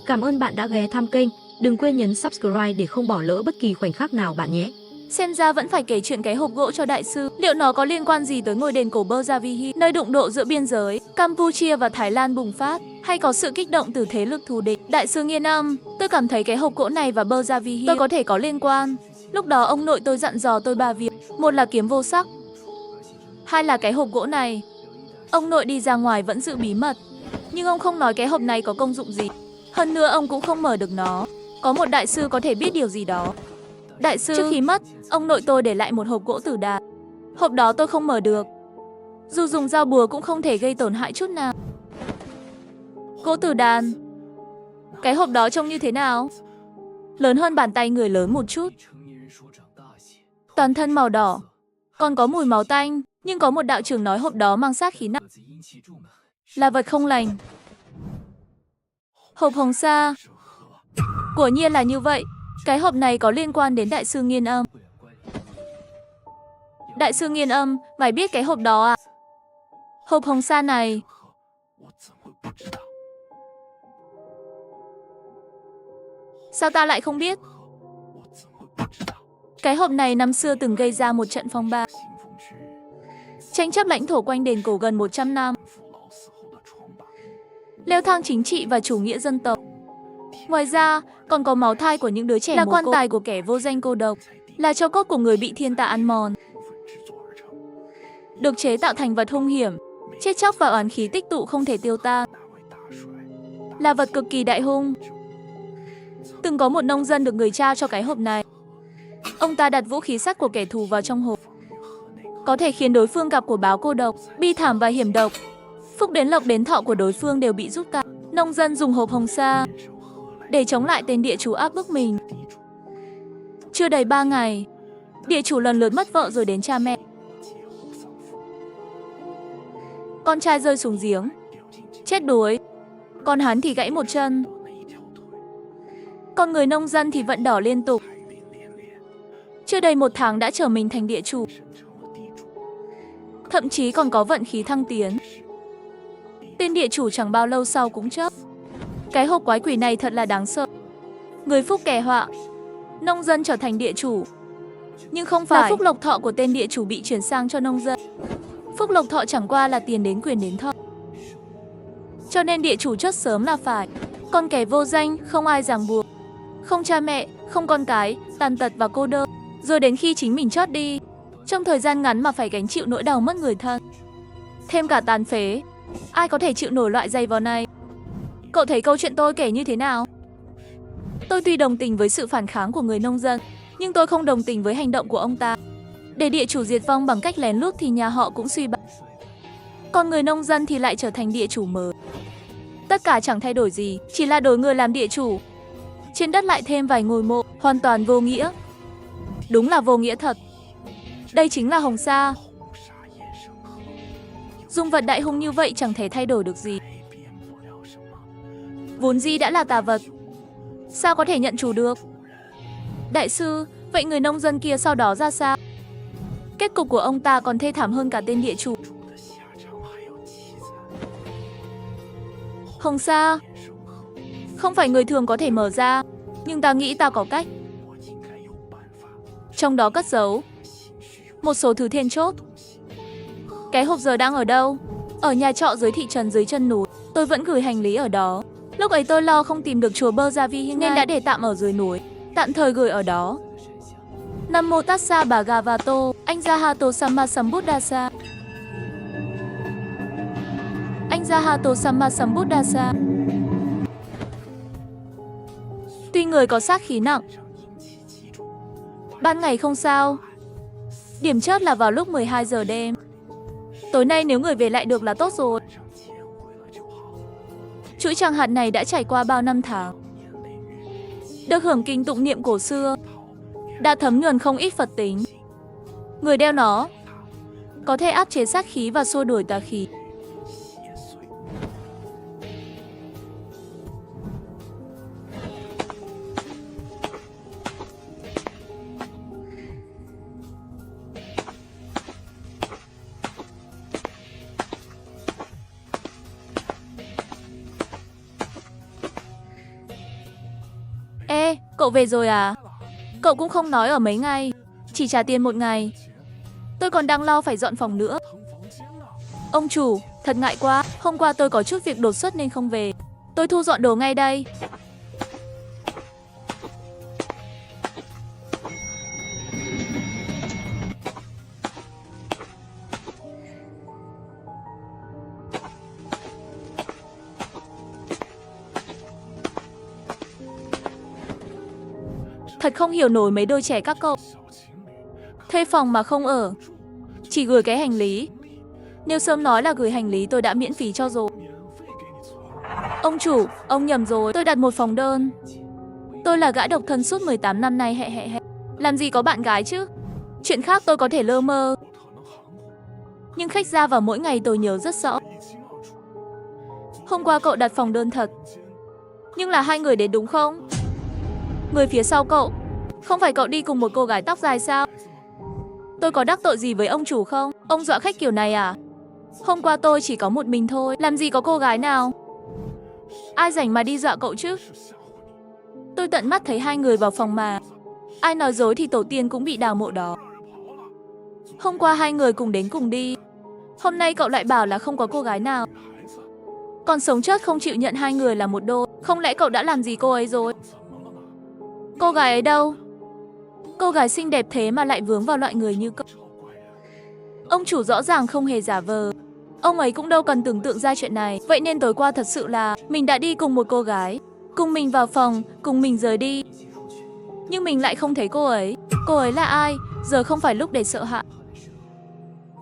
Cảm ơn bạn đã ghé thăm kênh. Đừng quên nhấn subscribe để không bỏ lỡ bất kỳ khoảnh khắc nào bạn nhé. Xem ra vẫn phải kể chuyện cái hộp gỗ cho đại sư. Liệu nó có liên quan gì tới ngôi đền cổ Berjavihi, nơi đụng độ giữa biên giới Campuchia và Thái Lan bùng phát, hay có sự kích động từ thế lực thù địch? Đại sư Nghiên Âm, tôi cảm thấy cái hộp gỗ này và Berjavihi tôi có thể có liên quan. Lúc đó ông nội tôi dặn dò tôi 3 việc. Một là kiếm vô sắc, hai là cái hộp gỗ này. Ông nội đi ra ngoài vẫn giữ bí mật, nhưng ông không nói cái hộp này có công dụng gì. Hơn nữa ông cũng không mở được nó. Có một đại sư có thể biết điều gì đó. Đại sư, trước khi mất, ông nội tôi để lại một hộp gỗ tử đàn. Hộp đó tôi không mở được. Dù dùng dao búa cũng không thể gây tổn hại chút nào. Gỗ tử đàn. Cái hộp đó trông như thế nào? Lớn hơn bàn tay người lớn một chút. Toàn thân màu đỏ. Còn có mùi máu tanh. Nhưng có một đạo trưởng nói hộp đó mang sát khí nặng. Là vật không lành. Hộp hồng sa. Quả nhiên là như vậy. Cái hộp này có liên quan đến đại sư Nghiên Âm. Đại sư Nghiên Âm, mày biết cái hộp đó à? Hộp hồng sa này. Sao ta lại không biết? Cái hộp này năm xưa từng gây ra một trận phong ba. Tranh chấp lãnh thổ quanh đền cổ gần 100 năm. Leo thang chính trị và chủ nghĩa dân tộc. Ngoài ra, còn có máu thai của những đứa trẻ, là quan tài của kẻ vô danh cô độc, là tro cốt của người bị thiên tà ăn mòn. Được chế tạo thành vật hung hiểm, chết chóc và oán khí tích tụ không thể tiêu tan. Là vật cực kỳ đại hung. Từng có một nông dân được người cha cho cái hộp này. Ông ta đặt vũ khí sắt của kẻ thù vào trong hộp. Có thể khiến đối phương gặp của báo cô độc, bi thảm và hiểm độc. Phúc đến lộc đến thọ của đối phương đều bị rút cạn. Nông dân dùng hộp hồng sa để chống lại tên địa chủ áp bức mình. Chưa đầy 3 ngày, địa chủ lần lượt mất vợ rồi đến cha mẹ. Con trai rơi xuống giếng, chết đuối. Còn hắn thì gãy một chân. Còn người nông dân thì vận đỏ liên tục. Chưa đầy 1 tháng đã trở mình thành địa chủ. Thậm chí còn có vận khí thăng tiến. Tên địa chủ chẳng bao lâu sau cũng chết. Cái hộp quái quỷ này thật là đáng sợ. Người phúc kẻ họa. Nông dân trở thành địa chủ. Nhưng không phải là phúc lộc thọ của tên địa chủ bị chuyển sang cho nông dân. Phúc lộc thọ chẳng qua là tiền đến quyền đến thọ. Cho nên địa chủ chết sớm là phải. Còn kẻ vô danh, không ai ràng buộc. Không cha mẹ, không con cái, tàn tật và cô đơn. Rồi đến khi chính mình chót đi, trong thời gian ngắn mà phải gánh chịu nỗi đau mất người thân. Thêm cả tàn phế. Ai có thể chịu nổi loại dày vò này? Cậu thấy câu chuyện tôi kể như thế nào? Tôi tuy đồng tình với sự phản kháng của người nông dân, nhưng tôi không đồng tình với hành động của ông ta. Để địa chủ diệt vong bằng cách lén lút thì nhà họ cũng suy bại. Còn người nông dân thì lại trở thành địa chủ mới. Tất cả chẳng thay đổi gì, chỉ là đổi người làm địa chủ. Trên đất lại thêm vài ngôi mộ, hoàn toàn vô nghĩa. Đúng là vô nghĩa thật. Đây chính là hồng sa. Dung vật đại hung như vậy chẳng thể thay đổi được gì. Vốn dĩ đã là tà vật, sao có thể nhận chủ được? Đại sư, vậy người nông dân kia sau đó ra sao? Kết cục của ông ta còn thê thảm hơn cả tên địa chủ. Hồng sa không phải người thường có thể mở ra, nhưng ta nghĩ ta có cách. Trong đó cất giấu một số thứ then chốt. Cái hộp giờ đang ở đâu? Ở nhà trọ dưới thị trấn dưới chân núi. Tôi vẫn gửi hành lý ở đó. Lúc ấy tôi lo không tìm được chùa Berjavihi nên đã để tạm ở dưới núi, tạm thời gửi ở đó. Nam mô Tassa Bhagavato, Anh Jahato Sammasambuddhassa. Anh Jahato Sammasambuddhassa. Tuy người có sát khí nặng, ban ngày không sao. Điểm chớp là vào lúc 12 giờ đêm. Tối nay nếu người về lại được là tốt rồi. Chuỗi tràng hạt này đã trải qua bao năm tháng, được hưởng kinh tụng niệm cổ xưa, đã thấm nhuần không ít Phật tính. Người đeo nó có thể áp chế sát khí và xua đuổi tà khí. Ê, cậu về rồi à? Cậu cũng không nói ở mấy ngày, chỉ trả tiền một ngày. Tôi còn đang lo phải dọn phòng nữa. Ông chủ, thật ngại quá, hôm qua tôi có chút việc đột xuất nên không về. Tôi thu dọn đồ ngay đây. Thật không hiểu nổi mấy đôi trẻ các cậu. Thuê phòng mà không ở, chỉ gửi cái hành lý. Nếu sớm nói là gửi hành lý tôi đã miễn phí cho rồi. Ông chủ, ông nhầm rồi, tôi đặt một phòng đơn. Tôi là gã độc thân suốt 18 năm nay hẹ. Làm gì có bạn gái chứ? Chuyện khác tôi có thể lơ mơ. Nhưng khách ra vào mỗi ngày tôi nhớ rất rõ. Hôm qua cậu đặt phòng đơn thật. Nhưng là hai người đến đúng không? Người phía sau cậu, không phải cậu đi cùng một cô gái tóc dài sao? Tôi có đắc tội gì với ông chủ không? Ông dọa khách kiểu này à? Hôm qua tôi chỉ có một mình thôi, làm gì có cô gái nào? Ai rảnh mà đi dọa cậu chứ? Tôi tận mắt thấy hai người vào phòng mà. Ai nói dối thì tổ tiên cũng bị đào mộ đó. Hôm qua hai người cùng đến cùng đi. Hôm nay cậu lại bảo là không có cô gái nào. Còn sống chết không chịu nhận hai người là một đôi. Không lẽ cậu đã làm gì cô ấy rồi? Cô gái ấy đâu? Cô gái xinh đẹp thế mà lại vướng vào loại người như cậu. Ông chủ rõ ràng không hề giả vờ. Ông ấy cũng đâu cần tưởng tượng ra chuyện này. Vậy nên tối qua thật sự là mình đã đi cùng một cô gái, cùng mình vào phòng, cùng mình rời đi. Nhưng mình lại không thấy cô ấy. Cô ấy là ai? Giờ không phải lúc để sợ hãi.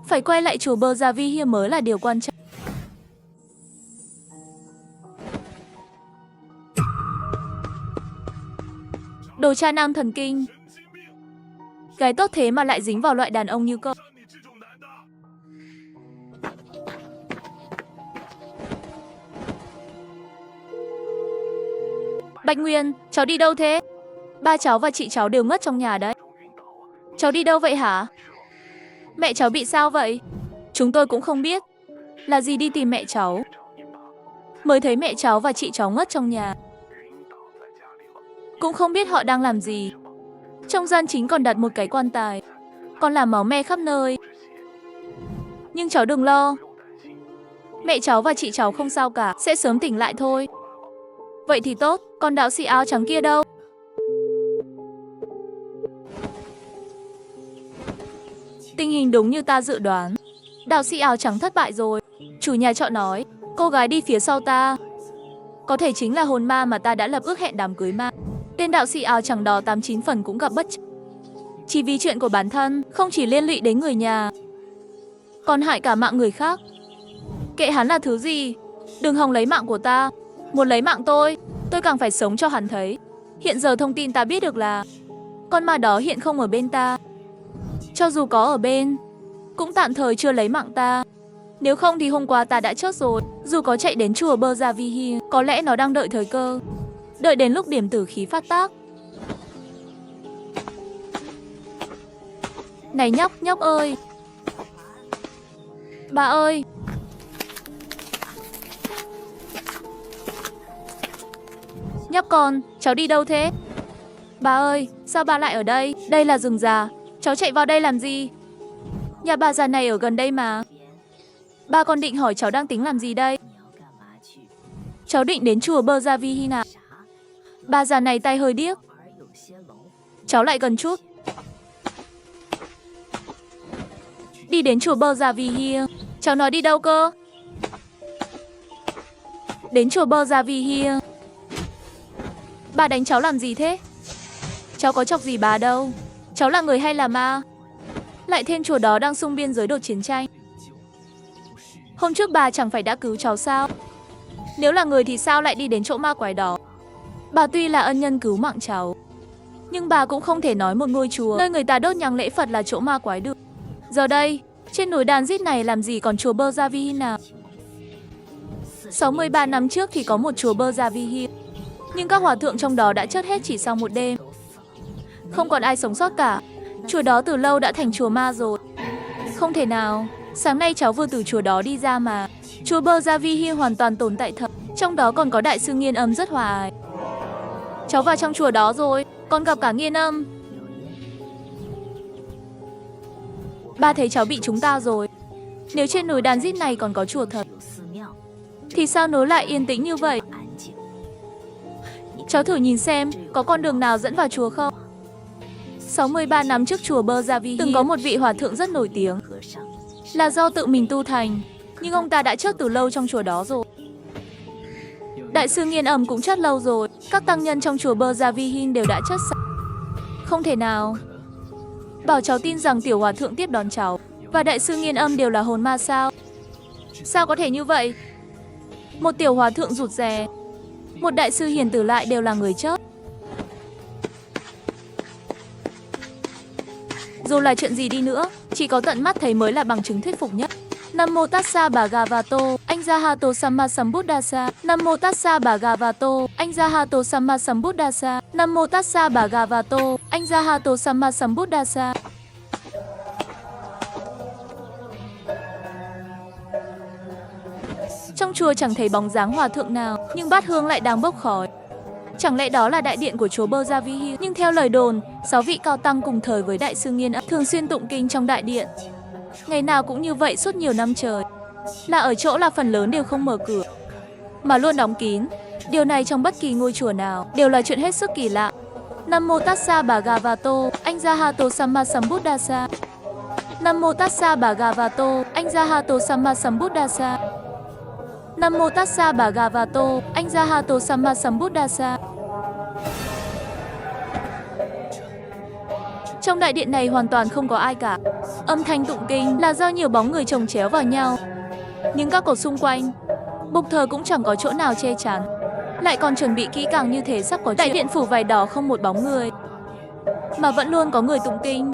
Phải quay lại chùa Bơ Gia Vi Hia mới là điều quan trọng. Đồ cha nam thần kinh. Gái tốt thế mà lại dính vào loại đàn ông như cậu. Bạch Nguyên, cháu đi đâu thế? Ba cháu và chị cháu đều ngất trong nhà đấy. Cháu đi đâu vậy hả? Mẹ cháu bị sao vậy? Chúng tôi cũng không biết. Là gì đi tìm mẹ cháu. Mới thấy mẹ cháu và chị cháu ngất trong nhà. Cũng không biết họ đang làm gì. Trong gian chính còn đặt một cái quan tài, còn là máu me khắp nơi. Nhưng cháu đừng lo. Mẹ cháu và chị cháu không sao cả, sẽ sớm tỉnh lại thôi. Vậy thì tốt, còn đạo sĩ áo trắng kia đâu? Tình hình đúng như ta dự đoán. Đạo sĩ áo trắng thất bại rồi. Chủ nhà trọ nói, cô gái đi phía sau ta có thể chính là hồn ma mà ta đã lập ước hẹn đám cưới ma. Tên đạo sĩ áo trắng đó 89 phần cũng gặp bất trắc. Chỉ vì chuyện của bản thân, không chỉ liên lụy đến người nhà, còn hại cả mạng người khác. Kệ hắn là thứ gì, đừng hòng lấy mạng của ta. Muốn lấy mạng tôi càng phải sống cho hắn thấy. Hiện giờ thông tin ta biết được là con ma đó hiện không ở bên ta. Cho dù có ở bên, cũng tạm thời chưa lấy mạng ta. Nếu không thì hôm qua ta đã chết rồi. Dù có chạy đến chùa Bơ Gia Vi Hia, có lẽ nó đang đợi thời cơ, đợi đến lúc điểm tử khí phát tác. Này nhóc ơi. Bà ơi. Nhóc con, cháu đi đâu thế? Bà ơi, sao bà lại ở đây? Đây là rừng già, cháu chạy vào đây làm gì? Nhà bà già này ở gần đây mà. Ba con định hỏi cháu đang tính làm gì đây? Cháu định đến chùa Bơ Gia Vi Hia nào. Bà già này tay hơi điếc. Cháu lại gần chút. Đi đến chùa Bơ Gia Vi Hia. Cháu nói đi đâu cơ? Đến chùa Bơ Gia Vi Hia. Bà đánh cháu làm gì thế? Cháu có chọc gì bà đâu. Cháu là người hay là ma? Lại thêm chùa đó đang xung biên giới đột chiến tranh. Hôm trước bà chẳng phải đã cứu cháu sao? Nếu là người thì sao lại đi đến chỗ ma quái đó? Bà tuy là ân nhân cứu mạng cháu, nhưng bà cũng không thể nói một ngôi chùa nơi người ta đốt nhang lễ Phật là chỗ ma quái được. Giờ đây, trên núi Đàn Rít này làm gì còn chùa Bơ Gia Vi Hia nào? 63 năm trước thì có một chùa Bơ Gia Vi Hia, nhưng các hòa thượng trong đó đã chết hết chỉ sau một đêm. Không còn ai sống sót cả. Chùa đó từ lâu đã thành chùa ma rồi. Không thể nào. Sáng nay cháu vừa từ chùa đó đi ra mà. Chùa Bơ Gia Vi Hia hoàn toàn tồn tại thật. Trong đó còn có đại sư Nghiên Âm rất hòa ái. Cháu vào trong chùa đó rồi, con gặp cả Nghiên Âm. Ba thấy cháu bị chúng ta rồi. Nếu trên núi đàn rít này còn có chùa thật, thì sao nó lại yên tĩnh như vậy? Cháu thử nhìn xem, có con đường nào dẫn vào chùa không? 63 năm trước chùa Bơ Gia Vi từng có một vị hòa thượng rất nổi tiếng, là do tự mình tu thành, nhưng ông ta đã chết từ lâu trong chùa đó rồi. Đại sư Nghiên Âm cũng chết lâu rồi, các tăng nhân trong chùa Bơ Gia Vi Hin đều đã chết sạch. Không thể nào. Bảo cháu tin rằng tiểu hòa thượng tiếp đón cháu và đại sư Nghiên Âm đều là hồn ma sao? Sao có thể như vậy? Một tiểu hòa thượng rụt rè, một đại sư hiền tử lại đều là người chết. Dù là chuyện gì đi nữa, chỉ có tận mắt thấy mới là bằng chứng thuyết phục nhất. Nam mô Tassa Bhagavato, Anh Jahato Samma Sambuddhassa. Nam mô Tassa Bhagavato, Anh Jahato Samma Sambuddhassa. Nam mô Tassa Bhagavato, Anh Jahato Samma Sambuddhassa. Trong chùa chẳng thấy bóng dáng hòa thượng nào, nhưng bát hương lại đang bốc khói. Chẳng lẽ đó là đại điện của chùa Bơ Gia Vi Hi? Nhưng theo lời đồn, 6 vị cao tăng cùng thời với đại sư Nghiên Âm thường xuyên tụng kinh trong đại điện. Ngày nào cũng như vậy suốt nhiều năm trời. Là ở chỗ là phần lớn đều không mở cửa, mà luôn đóng kín. Điều này trong bất kỳ ngôi chùa nào đều là chuyện hết sức kỳ lạ. Nam mô Tassa Bhagavato, Anh Jahato Samma Sambuddhassa. Nam mô Tassa Bhagavato, Anh Jahato Samma Sambuddhassa. Nam mô Tassa Bhagavato, Anh Jahato Samma Sambuddhassa. Trong đại điện này hoàn toàn không có ai cả. Âm thanh tụng kinh là do nhiều bóng người chồng chéo vào nhau. Nhưng các cột xung quanh, bục thờ cũng chẳng có chỗ nào che chắn. Lại còn chuẩn bị kỹ càng như thế sắp có chuyện. Đại điện phủ vải đỏ không một bóng người, mà vẫn luôn có người tụng kinh.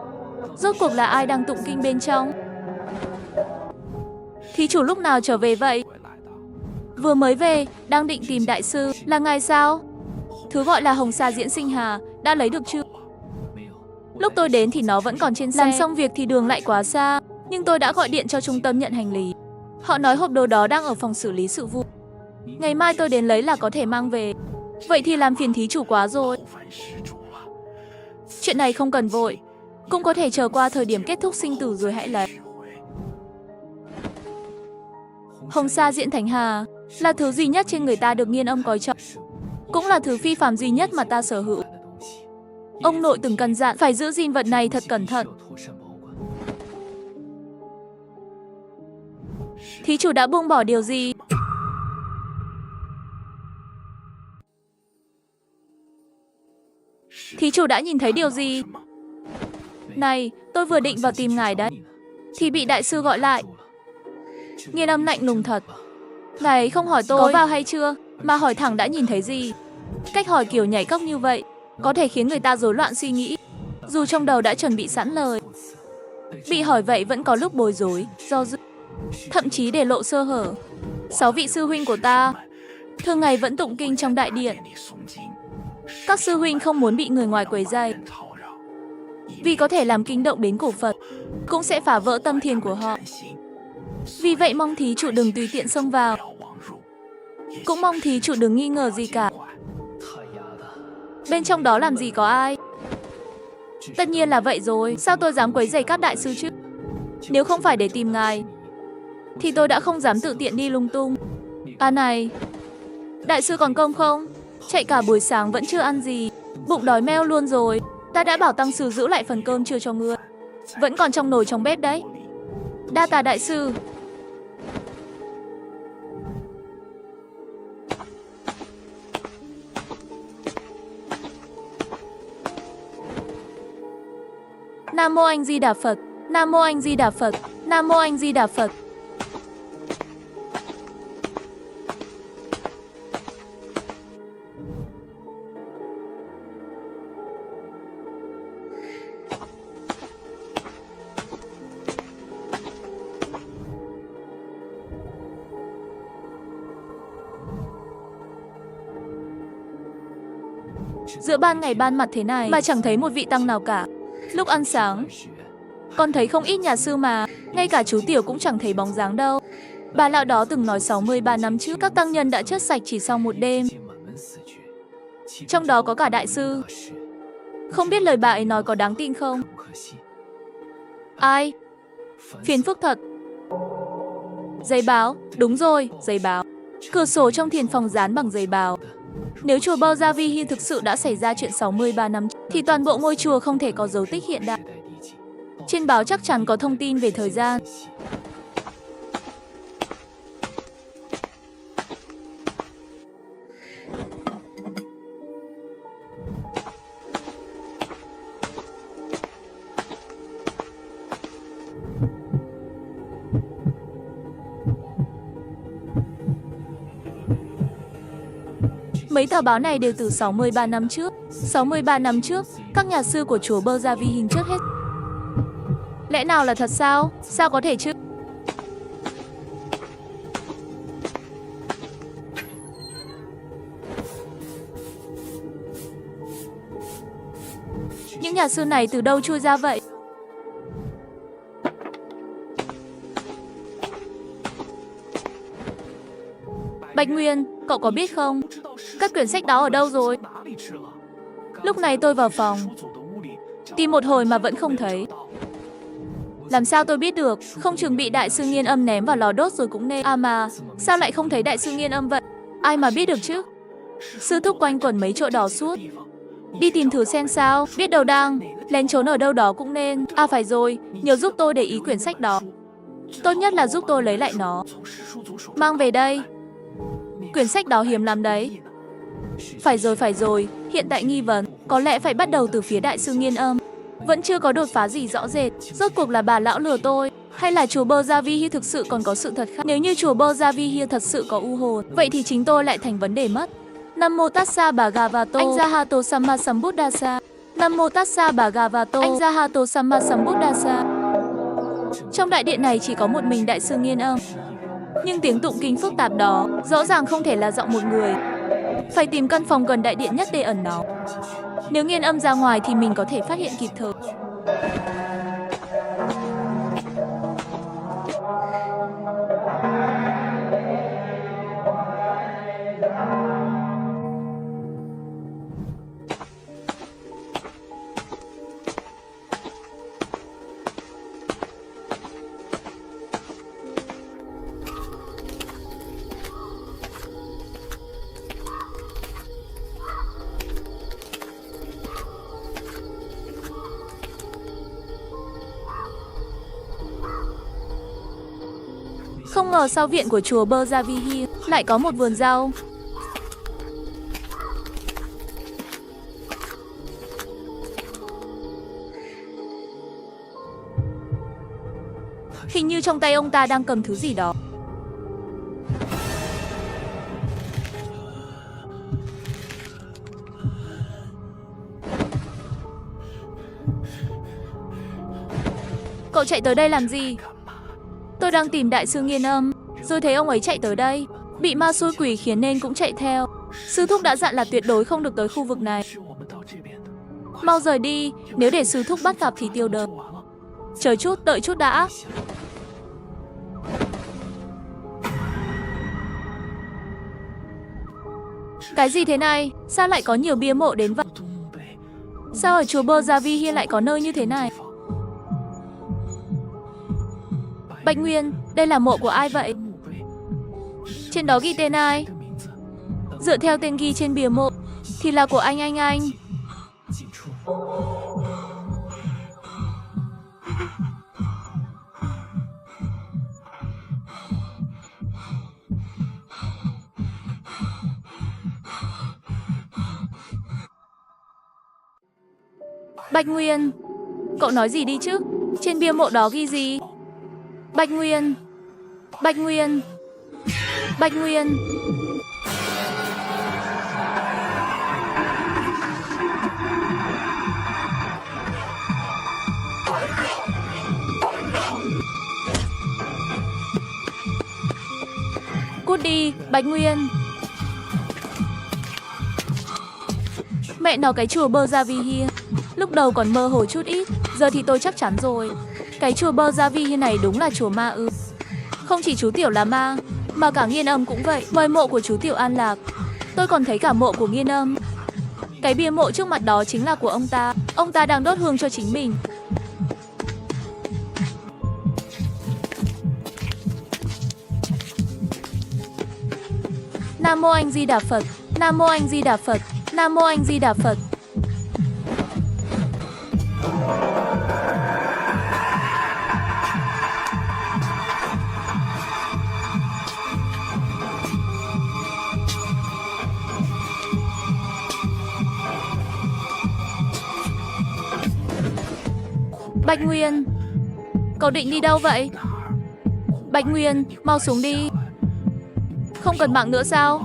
Rốt cuộc là ai đang tụng kinh bên trong? Thí chủ lúc nào trở về vậy? Vừa mới về, đang định tìm đại sư. Là ngài sao? Thứ gọi là Hồng Sa Diễn Sinh Hà, đã lấy được chưa? Lúc tôi đến thì nó vẫn còn trên xe. Làm xong việc thì đường lại quá xa, nhưng tôi đã gọi điện cho trung tâm nhận hành lý. Họ nói hộp đồ đó đang ở phòng xử lý sự vụ. Ngày mai tôi đến lấy là có thể mang về. Vậy thì làm phiền thí chủ quá rồi. Chuyện này không cần vội, cũng có thể chờ qua thời điểm kết thúc sinh tử rồi hãy lấy. Hồng Sa Diễn Thánh Hà là thứ duy nhất trên người ta được Nghiên Âm coi trọng, cũng là thứ phi phàm duy nhất mà ta sở hữu. Ông nội từng căn dặn phải giữ gìn vật này thật cẩn thận. Thí chủ đã buông bỏ điều gì? Thí chủ đã nhìn thấy điều gì? Này, tôi vừa định vào tìm ngài đấy, thì bị đại sư gọi lại. Nghiên Âm lạnh lùng thật. Ngài ấy không hỏi tôi có vào hay chưa, mà hỏi thẳng đã nhìn thấy gì. Cách hỏi kiểu nhảy cóc như vậy có thể khiến người ta rối loạn suy nghĩ, dù trong đầu đã chuẩn bị sẵn lời. Bị hỏi vậy vẫn có lúc bối rối, do dự, thậm chí để lộ sơ hở. 6 vị sư huynh của ta thường ngày vẫn tụng kinh trong đại điện. Các sư huynh không muốn bị người ngoài quấy rầy, vì có thể làm kinh động đến cổ Phật, cũng sẽ phá vỡ tâm thiền của họ. Vì vậy mong thí chủ đừng tùy tiện xông vào, cũng mong thí chủ đừng nghi ngờ gì cả. Bên trong đó làm gì có ai? Tất nhiên là vậy rồi, sao tôi dám quấy rầy các đại sư chứ? Nếu không phải để tìm ngài, thì tôi đã không dám tự tiện đi lung tung. À này, đại sư còn cơm không? Chạy cả buổi sáng vẫn chưa ăn gì, bụng đói meo luôn rồi. Ta đã bảo tăng sư giữ lại phần cơm chưa cho ngươi, vẫn còn trong nồi trong bếp đấy. Đa tạ đại sư. Nam mô Anh Di Đà Phật. Nam mô Anh Di Đà Phật. Nam mô Anh Di Đà Phật. Giữa ban ngày ban mặt thế này mà chẳng thấy một vị tăng nào cả. Lúc ăn sáng, con thấy không ít nhà sư mà, ngay cả chú Tiểu cũng chẳng thấy bóng dáng đâu. Bà lão đó từng nói 63 năm trước các tăng nhân đã chết sạch chỉ sau một đêm. trong đó có cả đại sư. Không biết lời bà ấy nói có đáng tin không? Ai? Phiền phức thật. Giấy báo, đúng rồi, giấy báo. Cửa sổ trong thiền phòng dán bằng giấy báo. Nếu chùa Bơ Gia Vi Hi thực sự đã xảy ra chuyện 63 năm thì toàn bộ ngôi chùa không thể có dấu tích hiện đại. Trên báo chắc chắn có thông tin về thời gian. Mấy tờ báo này đều từ 63 năm trước. 63 năm trước, các nhà sư của chùa Bơ Gia Vi Hi chết hết. Lẽ nào là thật sao? Sao có thể chứ? Những nhà sư này từ đâu chui ra vậy? Bạch Nguyên, cậu có biết không? Các quyển sách đó ở đâu rồi? Lúc này tôi vào phòng, tìm một hồi mà vẫn không thấy. Làm sao tôi biết được? Không chừng bị đại sư Nghiên Âm ném vào lò đốt rồi cũng nên. À mà, sao lại không thấy đại sư Nghiên Âm vậy? Ai mà biết được chứ? Sư thúc quanh quẩn mấy chỗ đó suốt. Đi tìm thử xem sao, biết đâu đang lén trốn ở đâu đó cũng nên. À phải rồi, nhờ giúp tôi để ý quyển sách đó. Tốt nhất là giúp tôi lấy lại nó. Mang về đây. Quyển sách đó hiếm lắm đấy. Phải rồi, hiện tại nghi vấn có lẽ phải bắt đầu từ phía đại sư Nghiên Âm. Vẫn chưa có đột phá gì rõ rệt. Rốt cuộc là bà lão lừa tôi, hay là chùa Bơ Gia Vi Hi thực sự còn có sự thật khác? Nếu như chùa Bơ Gia Vi Hi thật sự có u hồn, vậy thì chính tôi lại thành vấn đề mất. Nam mô Tassa Bhagavato Anh Jahato Samma Sambuddhassa. Nam mô Tassa Bhagavato Anh Jahato Samma Sambuddhassa. Trong đại điện này chỉ có một mình đại sư Nghiên Âm. Nhưng tiếng tụng kinh phức tạp đó rõ ràng không thể là giọng một người. Phải tìm căn phòng gần đại điện nhất để ẩn náu. Nếu Nghiên Âm ra ngoài thì mình có thể phát hiện kịp thời. Không ngờ sau viện của chùa Bơ Gia Vi Hi lại có một vườn rau. Hình như trong tay ông ta đang cầm thứ gì đó. Cậu chạy tới đây làm gì? Tôi đang tìm đại sư Nghiên Âm, rồi thấy ông ấy chạy tới đây. Bị ma xui quỷ khiến nên cũng chạy theo. Sư thúc đã dặn là tuyệt đối không được tới khu vực này. Mau rời đi, nếu để sư thúc bắt gặp thì tiêu đời. Chờ chút, đợi chút đã. Cái gì thế này? Sao lại có nhiều bia mộ đến vậy? Sao ở chùa Bơ Gia Vi Hi lại có nơi như thế này? Bạch Nguyên, đây là mộ của ai vậy? Trên đó ghi tên ai? Dựa theo tên ghi trên bìa mộ thì là của anh. Bạch Nguyên, cậu nói gì đi chứ? Trên bia mộ đó ghi gì? Bạch Nguyên. Cút đi, Bạch Nguyên. Mẹ nó cái chùa Bơ Gia Vi Hi. Lúc đầu còn mơ hồ chút ít, giờ thì tôi chắc chắn rồi. Cái chùa Bơ Gia Vi Hi này đúng là chùa ma ư? Không chỉ chú Tiểu là ma, mà cả Nghiên Âm cũng vậy. Ngoài mộ của chú Tiểu an lạc, tôi còn thấy cả mộ của Nghiên Âm. Cái bia mộ trước mặt đó chính là của ông ta. Ông ta đang đốt hương cho chính mình. Nam Mô Anh Di Đà Phật. Nam Mô Anh Di Đà Phật. Nam Mô Anh Di Đà Phật. Bạch Nguyên, cậu định đi đâu vậy? Bạch Nguyên, mau xuống đi. Không cần mạng nữa sao?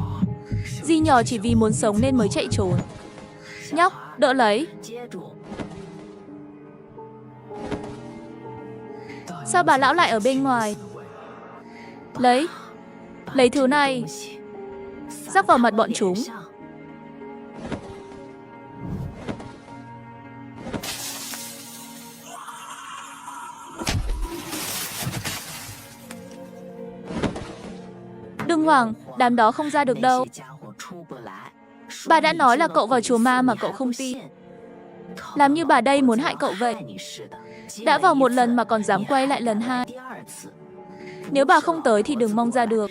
Di nhỏ chỉ vì muốn sống nên mới chạy trốn. Nhóc, đỡ lấy. Sao bà lão lại ở bên ngoài? Lấy thứ này. Rắc vào mặt bọn chúng. Đừng hoảng, đám đó không ra được đâu. Bà đã nói là cậu vào chùa ma mà cậu không tin. Làm như bà đây muốn hại cậu vậy. Đã vào một lần mà còn dám quay lại lần hai. Nếu bà không tới thì đừng mong ra được.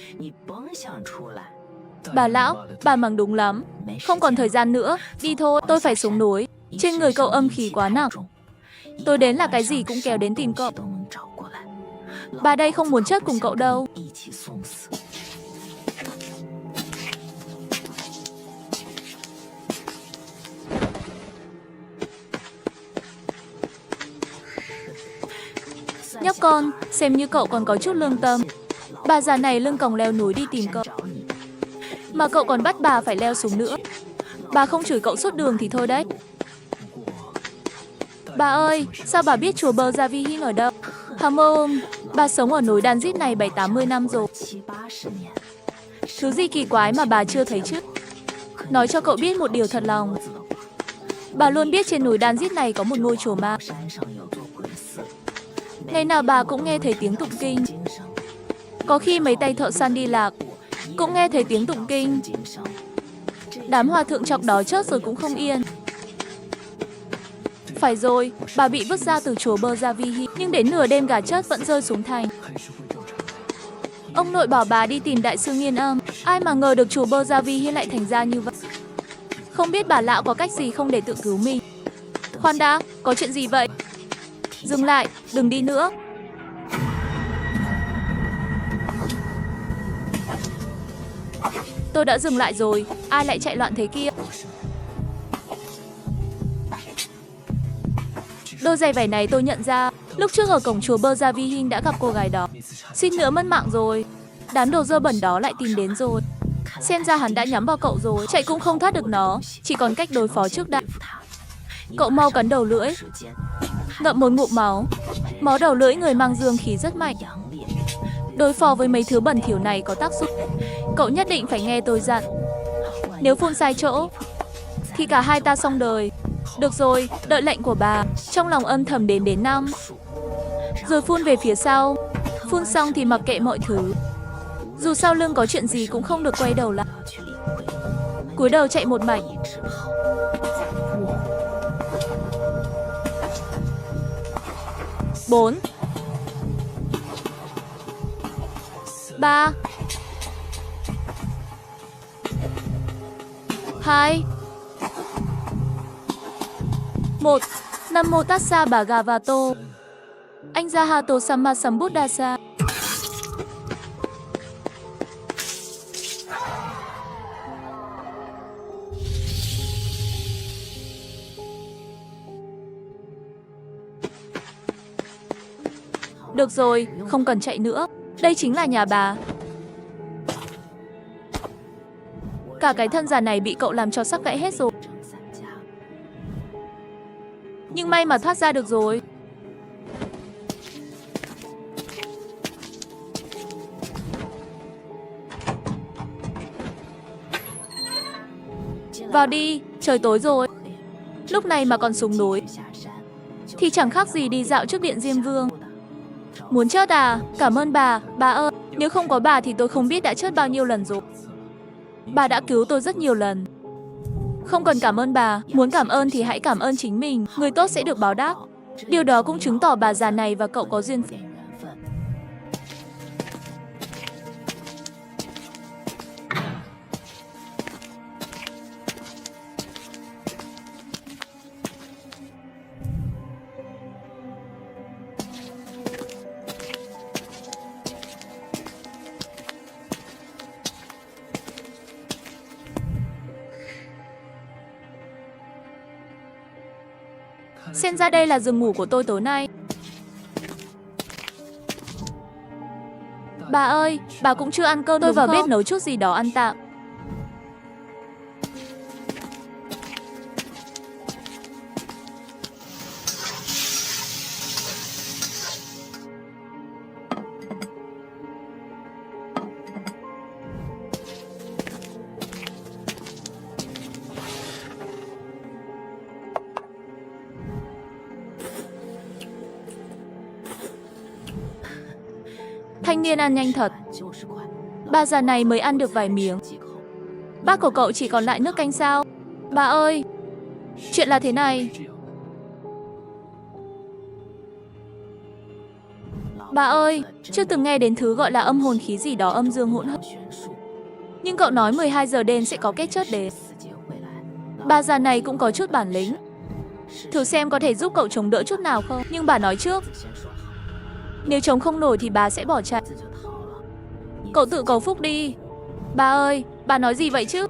Bà lão, bà mắng đúng lắm. Không còn thời gian nữa, đi thôi, tôi phải xuống núi. Trên người cậu âm khí quá nặng. Tôi đến là cái gì cũng kéo đến tìm cậu. Bà đây không muốn chết cùng cậu đâu. Nhóc con, xem như cậu còn có chút lương tâm. Bà già này lưng còng leo núi đi tìm cậu. Mà cậu còn bắt bà phải leo xuống nữa. Bà không chửi cậu suốt đường thì thôi đấy. Bà ơi, sao bà biết chùa Bơ Gia Vi Hinh ở đâu? Hàm ôm, bà sống ở núi Đan Rít này 7-80 năm rồi. Thứ gì kỳ quái mà bà chưa thấy chứ? Nói cho cậu biết một điều thật lòng. Bà luôn biết trên núi Đan Rít này có một ngôi chùa ma. Ngày nào bà cũng nghe thấy tiếng tụng kinh. Có khi mấy tay thợ săn đi lạc cũng nghe thấy tiếng tụng kinh. Đám hòa thượng chọc đó chớt rồi cũng không yên. Phải rồi, bà bị vứt ra từ chùa Bơ Gia Vi Hinh, nhưng đến nửa đêm gà chớt vẫn rơi xuống thành. Ông nội bảo bà đi tìm đại sư Nghiên Âm. Ai mà ngờ được chùa Bơ Gia Vi Hinh lại thành ra như vậy. Không biết bà lão có cách gì không để tự cứu mình. Khoan đã, có chuyện gì vậy? Dừng lại, đừng đi nữa. Tôi đã dừng lại rồi, ai lại chạy loạn thế kia? Đôi giày vải này tôi nhận ra, lúc trước ở cổng chùa Bơ Gia Vi Hinh đã gặp cô gái đó. Suýt nữa mất mạng rồi. Đám đồ dơ bẩn đó lại tìm đến rồi. Xem ra hắn đã nhắm vào cậu rồi, chạy cũng không thoát được nó, chỉ còn cách đối phó trước đã. Cậu mau cắn đầu lưỡi. Ngậm một ngụm máu. Máu đầu lưỡi người mang dương khí rất mạnh. Đối phó với mấy thứ bẩn thỉu này có tác dụng. Cậu nhất định phải nghe tôi dặn. Nếu phun sai chỗ thì cả hai ta xong đời. Được rồi, đợi lệnh của bà. Trong lòng âm thầm đến 5. Rồi phun về phía sau. Phun xong thì mặc kệ mọi thứ. Dù sau lưng có chuyện gì cũng không được quay đầu lại. Cúi đầu chạy một mạch. 4 3 2 1. Nam Mô Tassa Bhagavato Anh Arahato Samma Sambuddhassa. Được rồi, không cần chạy nữa. Đây chính là nhà bà. Cả cái thân già này bị cậu làm cho sắc gãy hết rồi. Nhưng may mà thoát ra được rồi. Vào đi, trời tối rồi. Lúc này mà còn xuống núi thì chẳng khác gì đi dạo trước điện Diêm Vương. Muốn chết à? Cảm ơn bà ơi. Nếu không có bà thì tôi không biết đã chết bao nhiêu lần rồi. Bà đã cứu tôi rất nhiều lần. Không cần cảm ơn bà, muốn cảm ơn thì hãy cảm ơn chính mình, người tốt sẽ được báo đáp. Điều đó cũng chứng tỏ bà già này và cậu có duyên phận. Xem ra đây là giường ngủ của tôi tối nay. Bà ơi, bà cũng chưa ăn cơm. Tôi vào bếp nấu chút gì đó ăn tạm. Thanh niên ăn nhanh thật. Bà già này mới ăn được vài miếng. Bát của cậu chỉ còn lại nước canh sao? Bà ơi, chuyện là thế này. Bà ơi, chưa từng nghe đến thứ gọi là âm hồn khí gì đó âm dương hỗn hợp. Nhưng cậu nói 12 giờ đêm sẽ có kết chất đến. Bà già này cũng có chút bản lĩnh. Thử xem có thể giúp cậu chống đỡ chút nào không. Nhưng bà nói trước, nếu chống không nổi thì bà sẽ bỏ chạy. Cậu tự cầu phúc đi. Bà ơi, bà nói gì vậy chứ?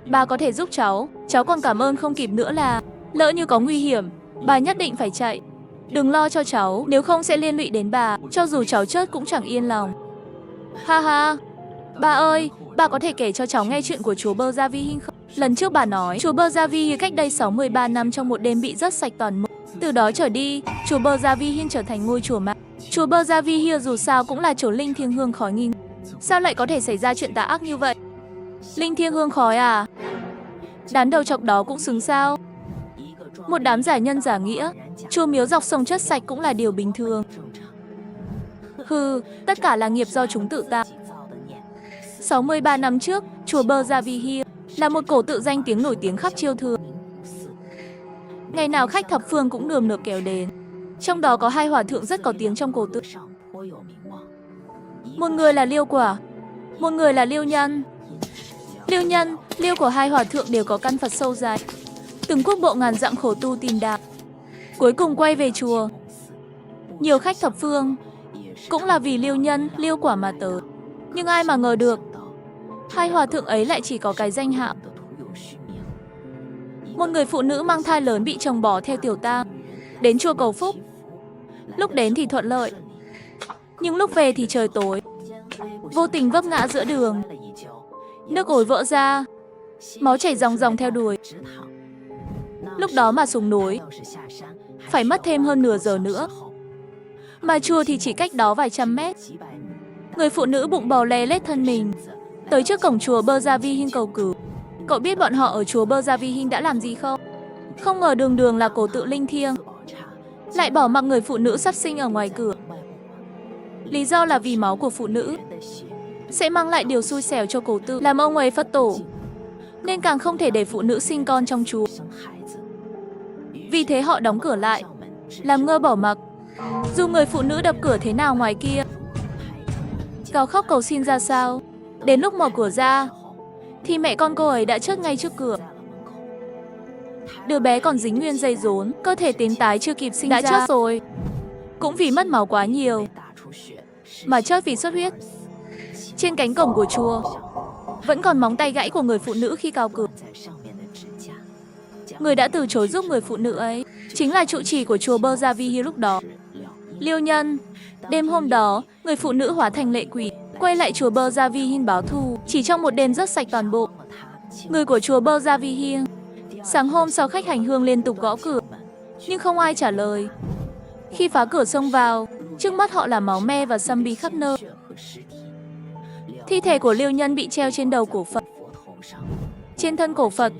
Bà có thể giúp cháu. Cháu còn cảm ơn không kịp nữa là lỡ như có nguy hiểm, bà nhất định phải chạy. Đừng lo cho cháu, nếu không sẽ liên lụy đến bà. Cho dù cháu chết cũng chẳng yên lòng. Ha ha. Bà ơi, bà có thể kể cho cháu nghe chuyện của chúa Bơ Gia Vi Hinh không? Lần trước bà nói chúa Bơ Gia Vi Hinh cách đây 63 năm trong một đêm bị rớt sạch toàn bộ. Từ đó trở đi, chùa Bơ Gia Vi Hinh trở thành ngôi chùa ma. Chùa Bơ Gia Vi Hinh dù sao cũng là chỗ linh thiêng hương khói nghi. Sao lại có thể xảy ra chuyện tà ác như vậy? Linh thiêng hương khói à? Đám đầu trọc đó cũng xứng sao? Một đám giả nhân giả nghĩa, chùa miếu dọc sông chất sạch cũng là điều bình thường. Hừ, tất cả là nghiệp do chúng tự tạo. 63 năm trước, chùa Bơ Gia Vi Hinh là một cổ tự danh tiếng nổi tiếng khắp Chiêu Thừa. Ngày nào khách thập phương cũng nườm nượp kéo đến. Trong đó có hai hòa thượng rất có tiếng trong cổ tự. Một người là Liêu Quả, một người là Liêu Nhân. Liêu Nhân, Liêu của hai hòa thượng đều có căn Phật sâu dài. Từng quốc bộ ngàn dặm khổ tu tìm đạo. Cuối cùng quay về chùa. Nhiều khách thập phương cũng là vì Liêu Nhân, Liêu Quả mà tới. Nhưng ai mà ngờ được, hai hòa thượng ấy lại chỉ có cái danh hạo. Một người phụ nữ mang thai lớn bị chồng bỏ theo tiểu tang đến chùa cầu phúc. Lúc đến thì thuận lợi, nhưng lúc về thì trời tối. Vô tình vấp ngã giữa đường, nước ối vỡ ra, máu chảy ròng ròng theo đuôi. Lúc đó mà xuống núi phải mất thêm hơn nửa giờ nữa, mà chùa thì chỉ cách đó vài trăm mét. Người phụ nữ bụng bò le lết thân mình tới trước cổng chùa Bơ Gia Vi Hinh cầu cứu. Cậu biết bọn họ ở chùa Bơ Gia Vi Hinh đã làm gì không? Không ngờ đường đường là cổ tự linh thiêng lại bỏ mặc người phụ nữ sắp sinh ở ngoài cửa. Lý do là vì máu của phụ nữ sẽ mang lại điều xui xẻo cho cổ tự, làm ông ấy Phật tổ, nên càng không thể để phụ nữ sinh con trong chùa. Vì thế họ đóng cửa lại, làm ngơ bỏ mặc. Dù người phụ nữ đập cửa thế nào ngoài kia, gào khóc cầu xin ra sao, đến lúc mở cửa ra thì mẹ con cô ấy đã chết ngay trước cửa. Đứa bé còn dính nguyên dây rốn, cơ thể tím tái chưa kịp sinh ra đã chết rồi. Cũng vì mất máu quá nhiều mà chết vì xuất huyết. Trên cánh cổng của chùa vẫn còn móng tay gãy của người phụ nữ khi cào cửa. Người đã từ chối giúp người phụ nữ ấy chính là trụ trì của chùa Bơ Gia Vi Hinh lúc đó, Liêu Nhân. Đêm hôm đó, người phụ nữ hóa thành lệ quỷ quay lại chùa Bơ Gia Vi Hinh báo thù. Chỉ trong một đêm rất sạch toàn bộ người của chùa Bơ Gia Vi Hinh. Sáng hôm sau, khách hành hương liên tục gõ cửa nhưng không ai trả lời. Khi phá cửa xông vào, trước mắt họ là máu me và xăm bi khắp nơi. Thi thể của Liêu Nhân bị treo trên đầu cổ Phật. Trên thân cổ Phật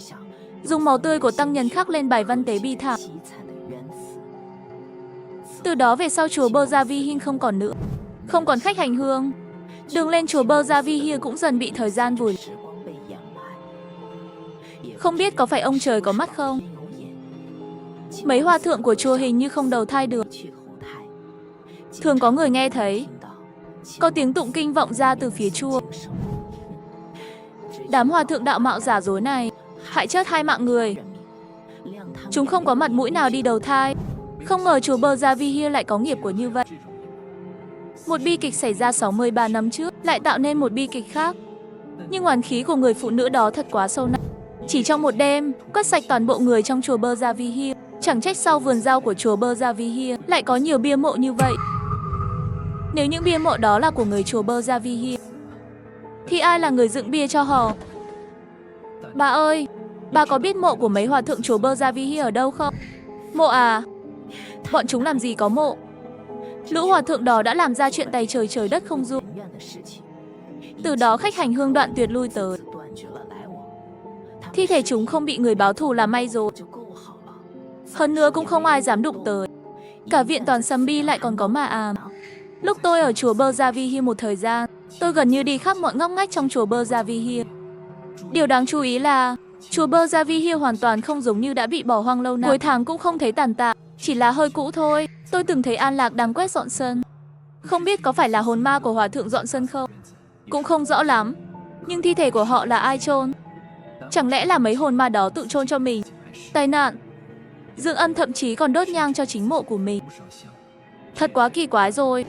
dùng máu tươi của tăng nhân khắc lên bài văn tế bi thảm. Từ đó về sau, chùa Bơ Gia Vi Hinh không còn nữa, không còn khách hành hương. Đường lên chùa Bơ Gia Vi Hinh cũng dần bị thời gian vùi. Không biết có phải ông trời có mắt không? Mấy hòa thượng của chùa hình như không đầu thai được. Thường có người nghe thấy có tiếng tụng kinh vọng ra từ phía chùa. Đám hòa thượng đạo mạo giả dối này hại chết 2 mạng người. Chúng không có mặt mũi nào đi đầu thai. Không ngờ chùa Bơ Gia Vi Hia lại có nghiệp của như vậy. Một bi kịch xảy ra 63 năm trước lại tạo nên một bi kịch khác. Nhưng oán khí của người phụ nữ đó thật quá sâu nặng. Chỉ trong một đêm, quét sạch toàn bộ người trong chùa Bơ Gia Vi Hia. Chẳng trách sau vườn rau của chùa Bơ Gia Vi Hia lại có nhiều bia mộ như vậy. Nếu những bia mộ đó là của người chùa Bơ Gia Vi Hia, thì ai là người dựng bia cho họ? Bà ơi, bà có biết mộ của mấy hòa thượng chùa Bơ Gia Vi Hia ở đâu không? Mộ à? Bọn chúng làm gì có mộ? Lũ hòa thượng đó đã làm ra chuyện tày trời trời đất không dung. Từ đó khách hành hương đoạn tuyệt lui tới. Thi thể chúng không bị người báo thù là may rồi. Hơn nữa cũng không ai dám đụng tới. Cả viện toàn sầm bi lại còn có mà àm. Lúc tôi ở chùa Bơ Gia Vi Hia một thời gian, tôi gần như đi khắp mọi ngóc ngách trong chùa Bơ Gia Vi Hia. Điều đáng chú ý là chùa Bơ Gia Vi Hia hoàn toàn không giống như đã bị bỏ hoang lâu năm. Cuối tháng cũng không thấy tàn tạ, chỉ là hơi cũ thôi. Tôi từng thấy An Lạc đang quét dọn sân. Không biết có phải là hồn ma của hòa thượng dọn sân không? Cũng không rõ lắm. Nhưng thi thể của họ là ai chôn? Chẳng lẽ là mấy hồn ma đó tự chôn cho mình? Tai nạn. Dương Ân thậm chí còn đốt nhang cho chính mộ của mình. Thật quá kỳ quái rồi.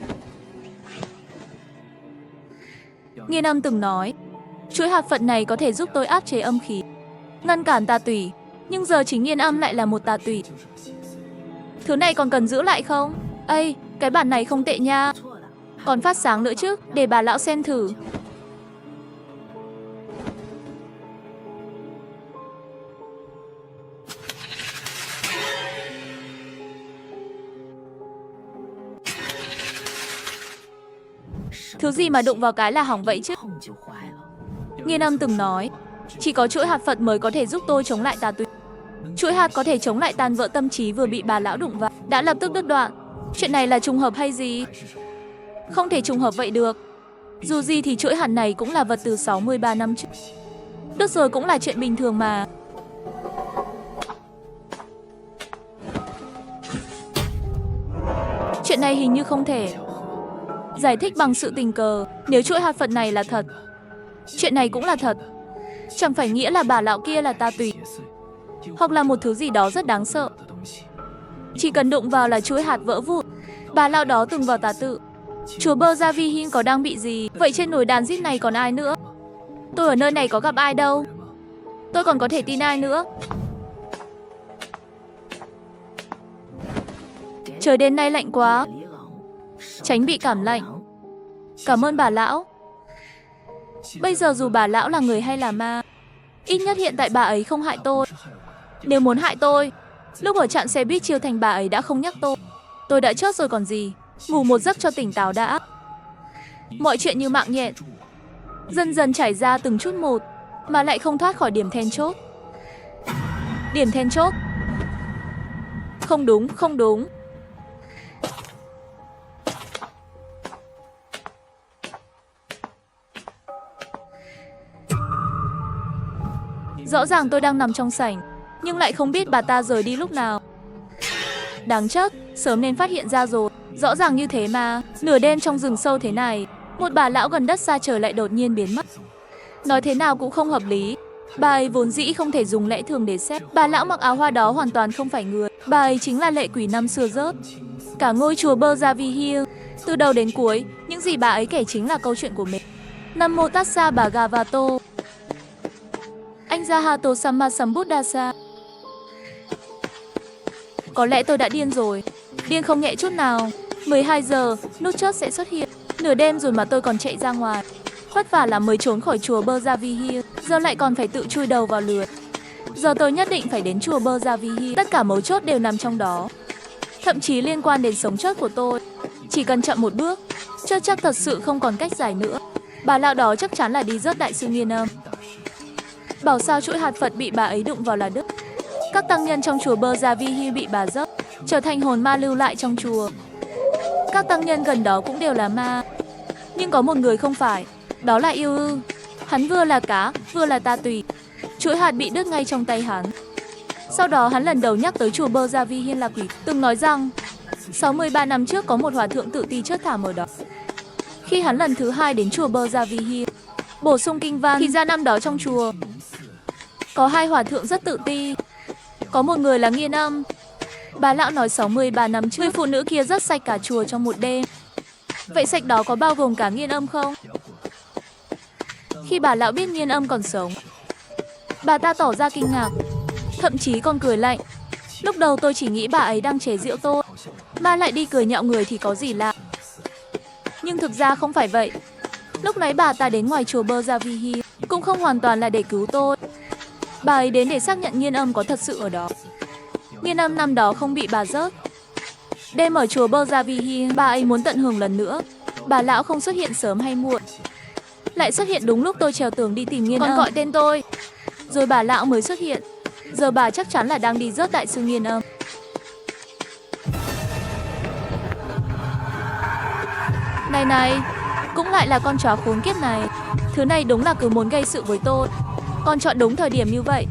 Nghiên Âm từng nói, chuỗi hạt Phật này có thể giúp tôi áp chế âm khí, ngăn cản tà tủy. Nhưng giờ chính Nghiên Âm lại là một tà tủy. Thứ này còn cần giữ lại không? Ây, cái bản này không tệ nha. Còn phát sáng nữa chứ, để bà lão xem thử. Thứ gì mà đụng vào cái là hỏng vậy chứ? Nghiên Âm từng nói, chỉ có chuỗi hạt Phật mới có thể giúp tôi chống lại tà tùy. Chuỗi hạt có thể chống lại tan vỡ tâm trí vừa bị bà lão đụng vào, đã lập tức đứt đoạn. Chuyện này là trùng hợp hay gì? Không thể trùng hợp vậy được. Dù gì thì chuỗi hạt này cũng là vật từ 63 năm trước. Đứt rồi cũng là chuyện bình thường mà. Chuyện này hình như không thể giải thích bằng sự tình cờ. Nếu chuỗi hạt Phật này là thật, chuyện này cũng là thật, chẳng phải nghĩa là bà lão kia là tà tùy, hoặc là một thứ gì đó rất đáng sợ. Chỉ cần đụng vào là chuỗi hạt vỡ vụn. Bà lão đó từng vào tà tự. Chùa Bơ Gia Vi Hia có đang bị gì? Vậy trên nồi đàn giết này còn ai nữa? Tôi ở nơi này có gặp ai đâu. Tôi còn có thể tin ai nữa? Trời đêm nay lạnh quá, tránh bị cảm lạnh. Cảm ơn bà lão. Bây giờ dù bà lão là người hay là ma, ít nhất hiện tại bà ấy không hại tôi. Nếu muốn hại tôi, lúc ở trạm xe buýt Chiêu Thành bà ấy đã không nhắc tôi đã chết rồi còn gì. Ngủ một giấc cho tỉnh táo đã. Mọi chuyện như mạng nhện, dần dần trải ra từng chút một, mà lại không thoát khỏi điểm then chốt. Điểm then chốt. Không đúng, không đúng. Rõ ràng tôi đang nằm trong sảnh, nhưng lại không biết bà ta rời đi lúc nào. Đáng chết, sớm nên phát hiện ra rồi. Rõ ràng như thế mà, nửa đêm trong rừng sâu thế này, một bà lão gần đất xa trời lại đột nhiên biến mất. Nói thế nào cũng không hợp lý. Bà ấy vốn dĩ không thể dùng lẽ thường để xét. Bà lão mặc áo hoa đó hoàn toàn không phải người. Bà ấy chính là lệ quỷ năm xưa rớt. Cả ngôi chùa Bơ Gia Vi Hia, từ đầu đến cuối, những gì bà ấy kể chính là câu chuyện của mình. Nam Mô Tassa Bhagavato. Anh Jahato Sammasambuddhasa. Có lẽ tôi đã điên rồi. Điên không nhẹ chút nào. 12 giờ, nút chốt sẽ xuất hiện. Nửa đêm rồi mà tôi còn chạy ra ngoài. Vất vả là mới trốn khỏi chùa Bơ Gia Vi Hia, giờ lại còn phải tự chui đầu vào lưới. Giờ tôi nhất định phải đến chùa Bơ Gia Vi Hia. Tất cả mấu chốt đều nằm trong đó, thậm chí liên quan đến sống chết của tôi. Chỉ cần chậm một bước, chưa chắc thật sự không còn cách giải nữa. Bà lão đó chắc chắn là đi rớt đại sư Nghiên Âm. Bảo sao chuỗi hạt Phật bị bà ấy đụng vào là đứt. Các tăng nhân trong chùa Bơ Gia Vi Hia bị bà rớt, trở thành hồn ma lưu lại trong chùa. Các tăng nhân gần đó cũng đều là ma, nhưng có một người không phải, đó là Yêu Ư. Hắn vừa là cá, vừa là tà tùy. Chuỗi hạt bị đứt ngay trong tay hắn. Sau đó hắn lần đầu nhắc tới chùa Bơ Gia Vi Hiên là quỷ, từng nói rằng 63 năm trước có một hòa thượng tự ti chết thảm ở đó. Khi hắn lần thứ 2 đến chùa Bơ Gia Vi Hiên, bổ sung kinh văn, thì ra năm đó trong chùa có 2 hòa thượng rất tự ti. Có một người là Nghiên Âm. Bà lão nói 63 năm trước, người phụ nữ kia rất sạch cả chùa trong một đêm. Vậy sạch đó có bao gồm cả Nghiên Âm không? Khi bà lão biết Nghiên Âm còn sống, bà ta tỏ ra kinh ngạc, thậm chí còn cười lạnh. Lúc đầu tôi chỉ nghĩ bà ấy đang chế giễu tôi, mà lại đi cười nhạo người thì có gì lạ. Nhưng thực ra không phải vậy. Lúc nãy bà ta đến ngoài chùa Bơ Gia Vi Hiên cũng không hoàn toàn là để cứu tôi. Bà ấy đến để xác nhận Nghiên Âm có thật sự ở đó. Nghiên Âm năm đó không bị bà rớt. Đêm ở chùa Bơ Gia Vi Hiên, bà ấy muốn tận hưởng lần nữa. Bà lão không xuất hiện sớm hay muộn, lại xuất hiện đúng lúc tôi trèo tường đi tìm Nghiên Âm, còn gọi tên tôi. Rồi bà lão mới xuất hiện. Giờ bà chắc chắn là đang đi rớt đại sư Nghiên Âm. Này, cũng lại là con chó khốn kiếp này. Thứ này đúng là cứ muốn gây sự với tôi. Con chọn đúng thời điểm như vậy.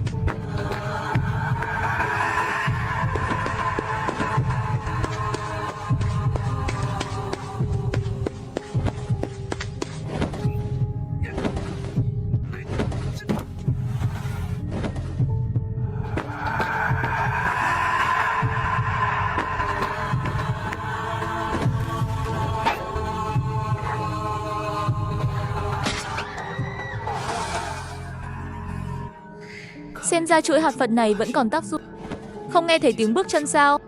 Xem ra chuỗi hạt Phật này vẫn còn tác dụng. Không nghe thấy tiếng bước chân sao?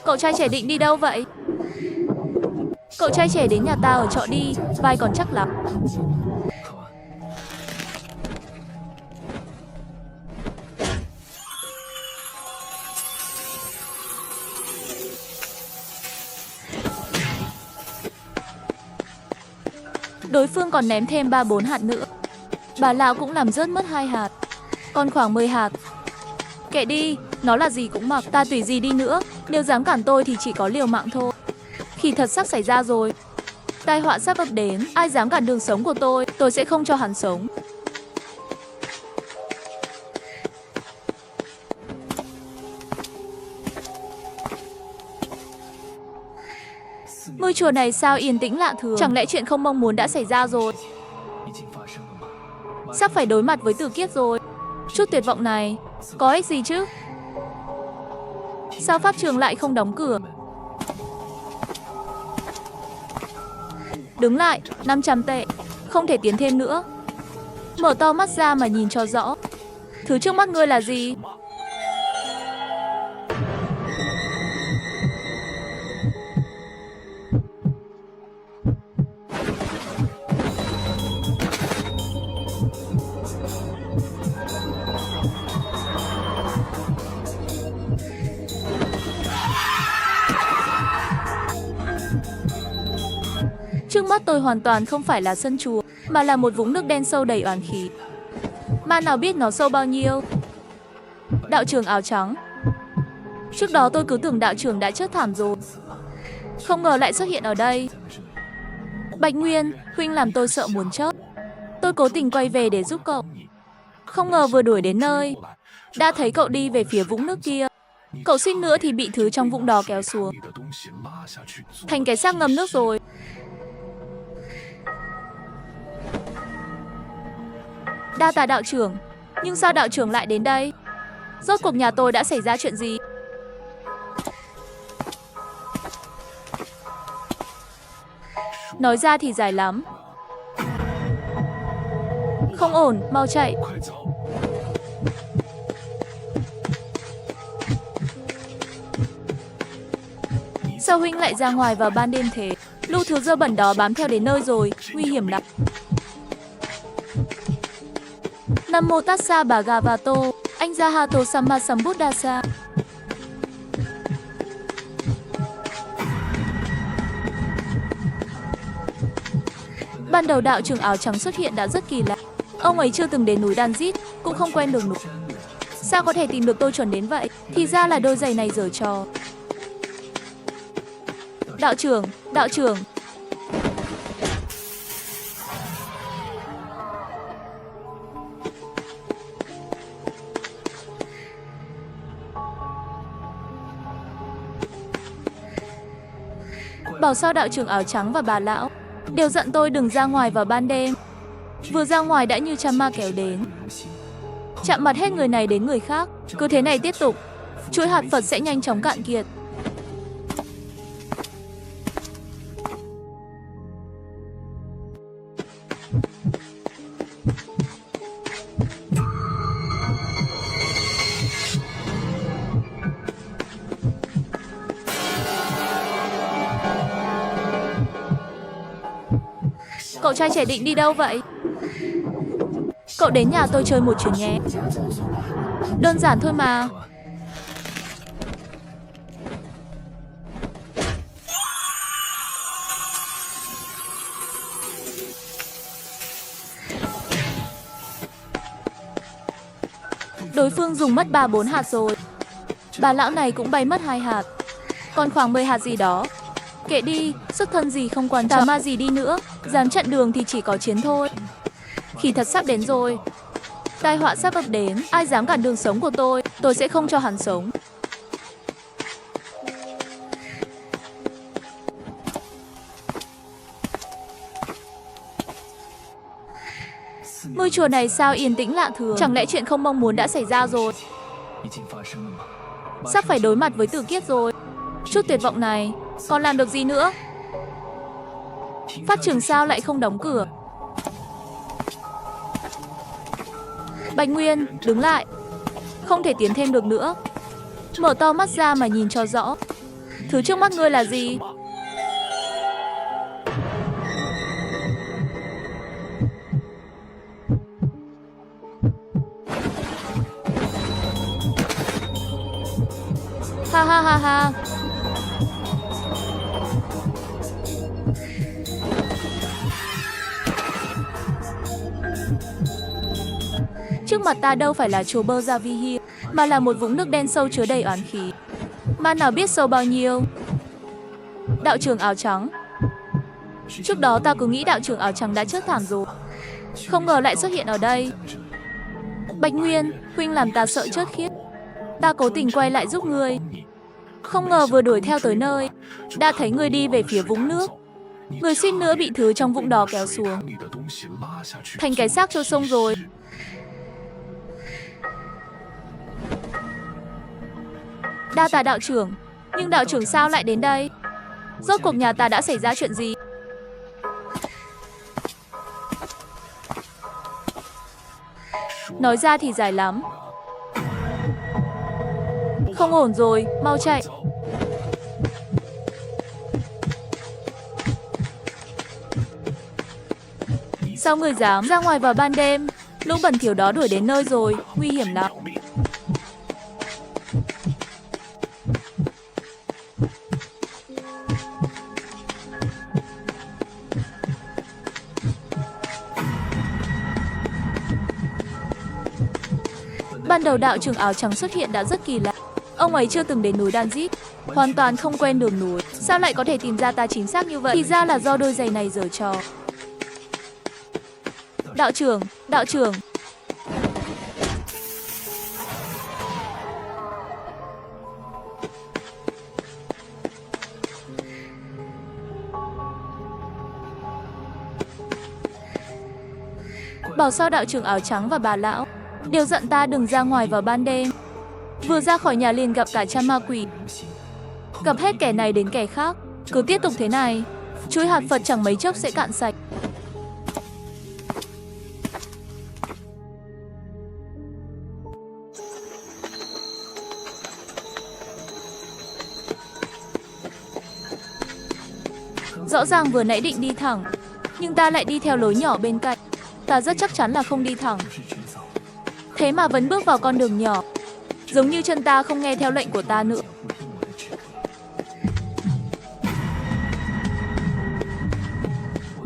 Cậu trai trẻ định đi đâu vậy? Cậu trai trẻ đến nhà ta ở trọ đi, vai còn chắc lắm. Đối phương còn ném thêm 3-4 hạt nữa. Bà lão cũng làm rớt mất 2 hạt, còn khoảng 10 hạt. Kệ đi, nó là gì cũng mặc, ta tùy gì đi nữa. Nếu dám cản tôi thì chỉ có liều mạng thôi. Khi thật sắp xảy ra rồi. Tai họa sắp ập đến, ai dám cản đường sống của tôi sẽ không cho hắn sống. Ngôi chùa này sao yên tĩnh lạ thường? Chẳng lẽ chuyện không mong muốn đã xảy ra rồi? Sắp phải đối mặt với tử kiếp rồi. Chút tuyệt vọng này có ích gì chứ? Sao pháp trường lại không đóng cửa? Đứng lại, 500 tệ. Không thể tiến thêm nữa. Mở to mắt ra mà nhìn cho rõ. Thứ trước mắt ngươi là gì? Trước mắt tôi hoàn toàn không phải là sân chùa, mà là một vũng nước đen sâu đầy oán khí. Ma nào biết nó sâu bao nhiêu? Đạo trưởng áo trắng. Trước đó tôi cứ tưởng đạo trưởng đã chết thảm rồi, không ngờ lại xuất hiện ở đây. Bạch Nguyên, huynh làm tôi sợ muốn chết. Tôi cố tình quay về để giúp cậu. Không ngờ vừa đuổi đến nơi, đã thấy cậu đi về phía vũng nước kia. Cậu suýt nữa thì bị thứ trong vũng đó kéo xuống, thành cái xác ngâm nước rồi. Đa tạ đạo trưởng. Nhưng sao đạo trưởng lại đến đây? Rốt cuộc nhà tôi đã xảy ra chuyện gì? Nói ra thì dài lắm. Không ổn, mau chạy. Sao huynh lại ra ngoài vào ban đêm thế? Lưu thứ dơ bẩn đó bám theo đến nơi rồi, nguy hiểm lắm. Nam mô Tassa Bhagavato, anh Jahato Samma Sambuddhassa. Ban đầu đạo trưởng áo trắng xuất hiện đã rất kỳ lạ. Ông ấy chưa từng đến núi Danzit, cũng không quen đường núi. Sao có thể tìm được tôi chuẩn đến vậy? Thì ra là đôi giày này giở trò. Đạo trưởng, đạo trưởng. Bảo sao đạo trưởng áo trắng và bà lão đều dặn tôi đừng ra ngoài vào ban đêm. Vừa ra ngoài đã như cha ma kéo đến, chạm mặt hết người này đến người khác. Cứ thế này tiếp tục, chuỗi hạt Phật sẽ nhanh chóng cạn kiệt. Cậu trai trẻ định đi đâu vậy? Cậu đến nhà tôi chơi một chuyến nhé. Đơn giản thôi mà. Đối phương dùng mất 3-4 hạt rồi. Bà lão này cũng bay mất 2 hạt. Còn khoảng 10 hạt gì đó. Kệ đi, sức thân gì không quan trọng, tà ma gì đi nữa, dám chặn đường thì chỉ có chiến thôi. Khi thật sắp đến rồi. Tai họa sắp ập đến, ai dám cản đường sống của tôi sẽ không cho hắn sống. Ngôi chùa này sao yên tĩnh lạ thường, chẳng lẽ chuyện không mong muốn đã xảy ra rồi? Sắp phải đối mặt với tử kiếp rồi. Chút tuyệt vọng này, còn làm được gì nữa? Pháp trường sao lại không đóng cửa? Bạch Nguyên, đứng lại. Không thể tiến thêm được nữa. Mở to mắt ra mà nhìn cho rõ. Thứ trước mắt ngươi là gì? Ha ha ha ha. Trước mặt ta đâu phải là chùa Bơ Gia Vi Hi, mà là một vũng nước đen sâu chứa đầy oán khí. Ma nào biết sâu bao nhiêu. Đạo trưởng áo trắng. Trước đó ta cứ nghĩ đạo trưởng áo trắng đã chết thảm rồi. Không ngờ lại xuất hiện ở đây. Bạch Nguyên, huynh làm ta sợ chết khiếp. Ta cố tình quay lại giúp ngươi. Không ngờ vừa đuổi theo tới nơi, đã thấy ngươi đi về phía vũng nước. Người suýt nữa bị thứ trong vũng đó kéo xuống, thành cái xác trôi sông rồi. Đa tạ đạo trưởng, nhưng đạo trưởng sao lại đến đây? Rốt cuộc nhà ta đã xảy ra chuyện gì? Nói ra thì dài lắm. Không ổn rồi, mau chạy. Sao người dám ra ngoài vào ban đêm? Lũ bẩn thỉu đó đuổi đến nơi rồi, nguy hiểm lắm. Ban đầu đạo trưởng áo trắng xuất hiện đã rất kỳ lạ. Ông ấy chưa từng đến núi Danzit, hoàn toàn không quen đường núi. Sao lại có thể tìm ra ta chính xác như vậy? Thì ra là do đôi giày này giở trò. Đạo trưởng, đạo trưởng. Bảo sao đạo trưởng áo trắng và bà lão đều dặn ta đừng ra ngoài vào ban đêm. Vừa ra khỏi nhà liền gặp cả cha ma quỷ. Gặp hết kẻ này đến kẻ khác. Cứ tiếp tục thế này, chuỗi hạt Phật chẳng mấy chốc sẽ cạn sạch. Rõ ràng vừa nãy định đi thẳng, nhưng ta lại đi theo lối nhỏ bên cạnh. Ta rất chắc chắn là không đi thẳng. Thế mà vẫn bước vào con đường nhỏ. Giống như chân ta không nghe theo lệnh của ta nữa.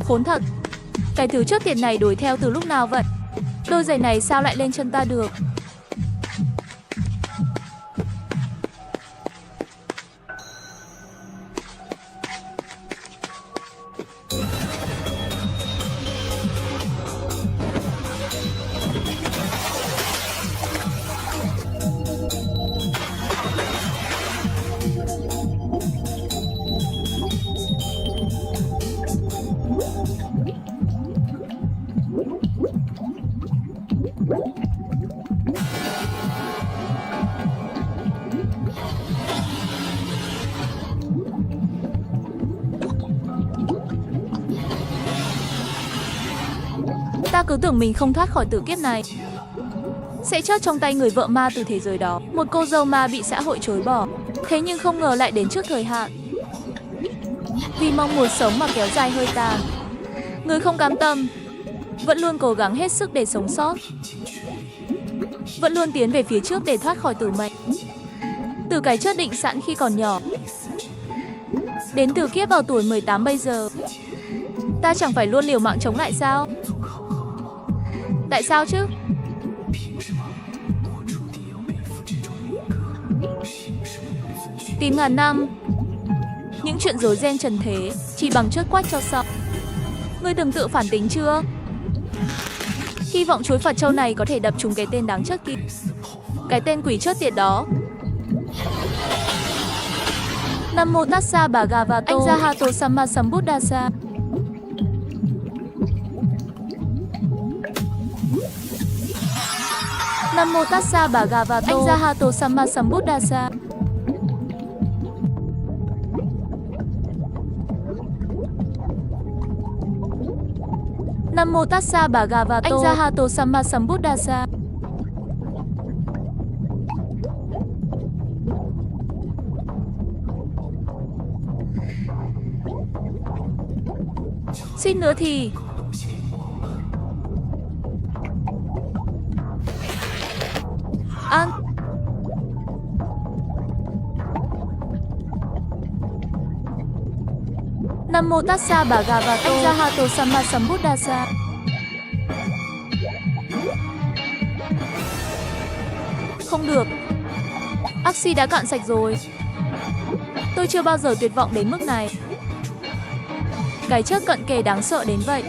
Khốn thật. Cái thứ chết tiệt này đuổi theo từ lúc nào vậy? Đôi giày này sao lại lên chân ta được? Ta cứ tưởng mình không thoát khỏi tử kiếp này, sẽ chết trong tay người vợ ma từ thế giới đó. Một cô dâu ma bị xã hội chối bỏ. Thế nhưng không ngờ lại đến trước thời hạn. Vì mong muốn sống mà kéo dài hơi tàn, người không cam tâm, vẫn luôn cố gắng hết sức để sống sót, vẫn luôn tiến về phía trước để thoát khỏi tử mệnh. Từ cái chết định sẵn khi còn nhỏ, đến tử kiếp vào tuổi 18 bây giờ, ta chẳng phải luôn liều mạng chống lại sao? Tại sao chứ? Tìm ngàn năm, những chuyện rối ren trần thế chỉ bằng chớp quách cho xong. Ngươi từng tự phản tính chưa? Hy vọng chuối Phật châu này có thể đập trúng cái tên đáng chết kia, cái tên quỷ chết tiệt đó. Nam mô Tassa Bhagavato Arahato Samma Sambuddhassa. Nam mô Tassa Bhagavato Arahato Samma Sambuddhassa. Nam mô Tassa Bhagavato Arahato Samma Sambuddhassa. Xin nữa thì an. Nam mô Tassa Bhagavato Arahato Samma Sambuddhassa. Không được, oxy đã cạn sạch rồi. Tôi chưa bao giờ tuyệt vọng đến mức này. Cái chết cận kề đáng sợ đến vậy.